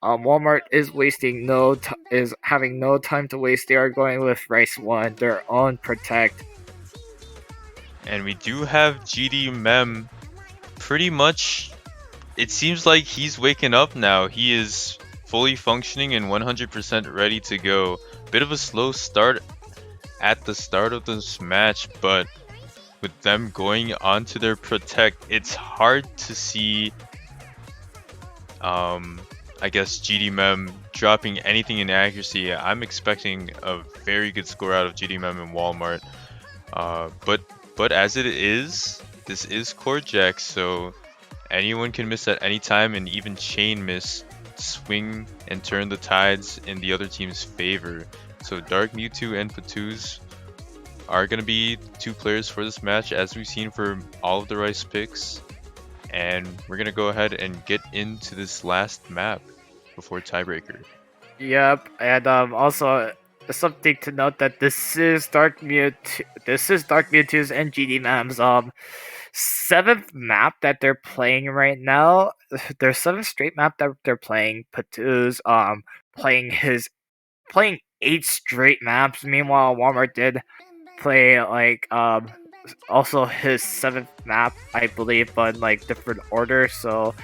Speaker 3: Walmart is is having no time to waste. They are going with Rice One, their own Protect.
Speaker 2: And we do have GDMM pretty much. It seems like he's waking up now. He is fully functioning and 100% ready to go. Bit of a slow start at the start of this match, but with them going onto their Protect, it's hard to see I guess GDMM dropping anything in accuracy. I'm expecting a very good score out of GDMM and Walmart. But as it is, this is Core Jack, so anyone can miss at any time, and even chain miss swing and turn the tides in the other team's favor. So Dark Mewtwo and Patus are going to be 2 players for this match, as we've seen for all of the Rice picks. And we're going to go ahead and get into this last map before tiebreaker.
Speaker 3: Yep, and also something to note that this is Dark Mewtwo's and GDM's 7th map that they're playing right now. Their 7th straight map that they're playing. Patus playing 8 straight maps. Meanwhile, Walmart did play like also his 7th map, I believe, but in like different order. So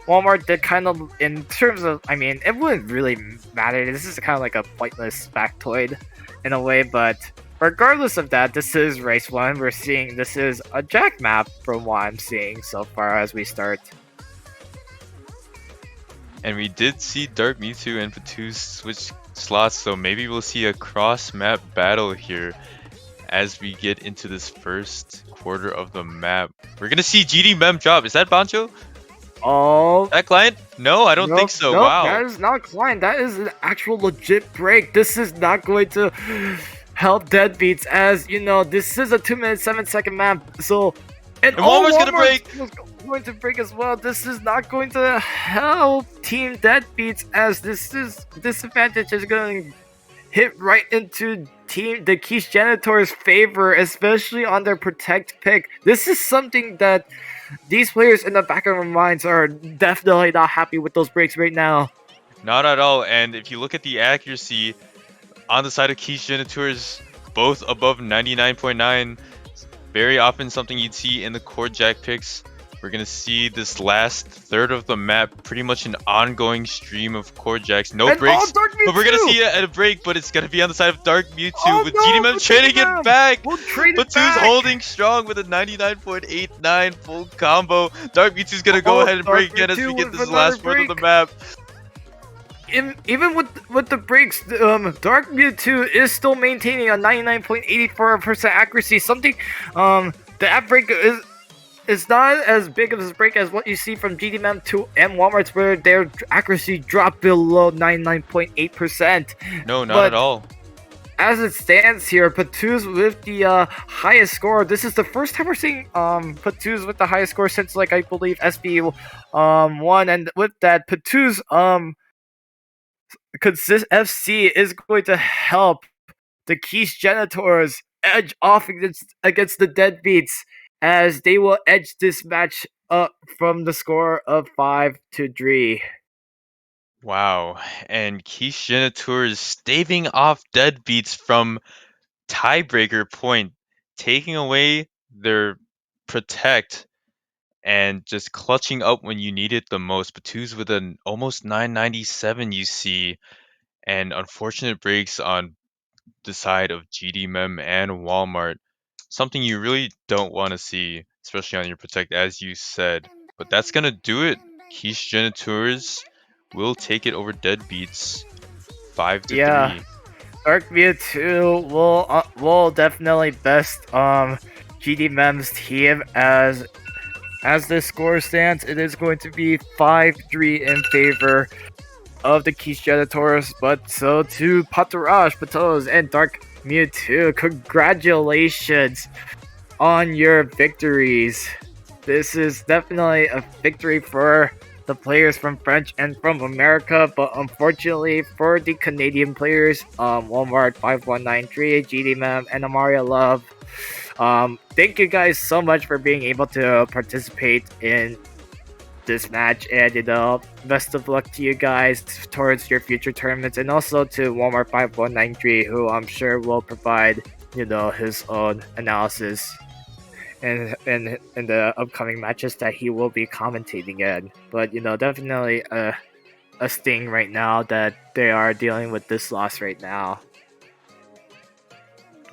Speaker 3: Walmart did kind of, in terms of, I mean, it wouldn't really matter. This is kind of like a pointless factoid in a way, but regardless of that, this is race 1. We're seeing this is a Jack map from what I'm seeing so far as we start.
Speaker 2: And we did see Dark Mewtwo and Patus switch slots, so maybe we'll see a cross-map battle here as we get into this first quarter of the map. We're gonna see GDMM drop. Is that Bancho?
Speaker 3: Oh,
Speaker 2: that client? No, I don't think so.
Speaker 3: Nope,
Speaker 2: wow.
Speaker 3: That is not client. That is an actual legit break. This is not going to help Deadbeats, as you know, this is a 2-minute 7-second map. So, and
Speaker 2: Walmart's gonna break.
Speaker 3: Was going to break as well. This is not going to help Team Deadbeats, as this disadvantage is going to hit right into the Quiche Genitors' favor, especially on their Protect pick. This is something that these players in the back of their minds are definitely not happy with those breaks right now.
Speaker 2: Not at all. And if you look at the accuracy on the side of Quiche Geniteurs, both above 99.9, very often something you'd see in the Core Jack picks. We're gonna see this last third of the map, pretty much an ongoing stream of core jacks. No
Speaker 3: And
Speaker 2: breaks,
Speaker 3: Dark
Speaker 2: but we're gonna
Speaker 3: Mewtwo!
Speaker 2: see it at a break, but it's gonna be on the side of Dark Mewtwo
Speaker 3: Oh
Speaker 2: with
Speaker 3: no,
Speaker 2: GDMM
Speaker 3: with
Speaker 2: trying to
Speaker 3: GDMM!
Speaker 2: get back.
Speaker 3: We'll trade it
Speaker 2: Batu's
Speaker 3: back!
Speaker 2: holding strong with a 99.89 full combo. Dark Mewtwo's gonna go ahead and
Speaker 3: Dark
Speaker 2: break again as we
Speaker 3: Mewtwo
Speaker 2: get
Speaker 3: with
Speaker 2: this
Speaker 3: another
Speaker 2: last fourth of the
Speaker 3: break.
Speaker 2: map.
Speaker 3: Even with the breaks, Dark Mewtwo is still maintaining a 99.84% accuracy. Something, that break is not as big of a break as what you see from GDM2 and Walmart's, where their accuracy dropped below 99.8%.
Speaker 2: No, not
Speaker 3: But
Speaker 2: at all.
Speaker 3: as it stands here, Patu's with the highest score. This is the first time we're seeing Patu's with the highest score since, like, I believe SB won, and with that, Patu's consist FC is going to help the Quiche Geniteurs edge off against the Deadbeats, as they will edge this match up from the score of 5-3.
Speaker 2: Wow, and Quiche Geniteurs is staving off Deadbeats from tiebreaker point, taking away their protect and just clutching up when you need it the most. Batu's with an almost 997 you see, and unfortunate breaks on the side of GDMem and Walmart. Something you really don't want to see, especially on your protect, as you said. But that's gonna do it. Quiche Geniteurs will take it over Deadbeats 5 to
Speaker 3: Yeah,
Speaker 2: 3.
Speaker 3: Dark Mewtwo will definitely best GD Mem's team, as the score stands. It is going to be 5-3 in favor of the Quiche Genitors, but so too Patarash, Patos, and Dark Mewtwo. Congratulations on your victories. This is definitely a victory for the players from French and from America, but unfortunately for the Canadian players, Walmart 5193, GDMM, and Amaria Love, thank you guys so much for being able to participate in this match, and best of luck to you guys towards your future tournaments, and also to Walmart 5193, who I'm sure will provide his own analysis in the upcoming matches that he will be commentating in. But definitely a sting right now that they are dealing with this loss right now.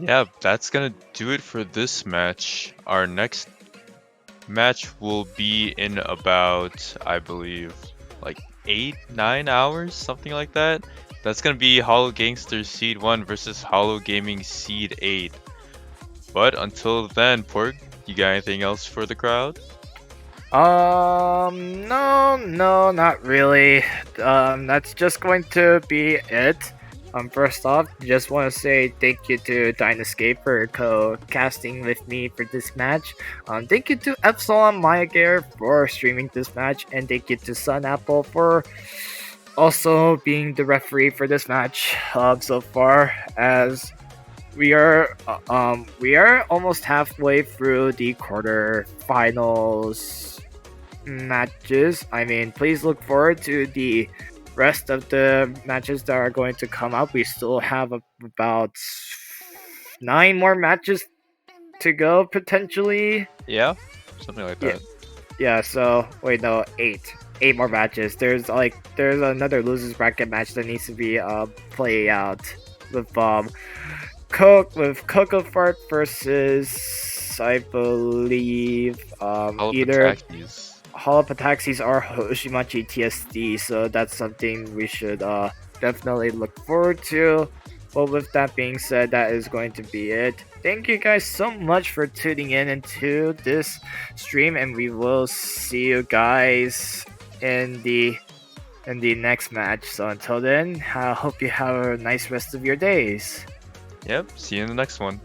Speaker 2: Yeah, that's gonna do it for this match. Our next match will be in about, I believe, like 8-9 hours, something like that. That's gonna be Hollow Gangster Seed 1 versus Hollow Gaming Seed 8. But until then, Pork, you got anything else for the crowd?
Speaker 3: No, not really. That's just going to be it. First off, just want to say thank you to Dynascape for co-casting with me for this match. Thank you to Epsilon Mayagare for streaming this match, and thank you to Sun Apple for also being the referee for this match so far, as we are almost halfway through the quarterfinals matches. I mean, please look forward to the rest of the matches that are going to come up. We still have about 9 more matches to go, potentially.
Speaker 2: Yeah, something like that.
Speaker 3: Yeah, so wait, no, 8 more matches. There's another losers bracket match that needs to be played out with Coco Fart versus, I believe, either Holopataxis or Hoshimachi TSD, so that's something we should definitely look forward to. But with that being said, that is going to be it. Thank you guys so much for tuning in into this stream, and we will see you guys in the next match. So until then, I hope you have a nice rest of your days.
Speaker 2: Yep, see you in the next one.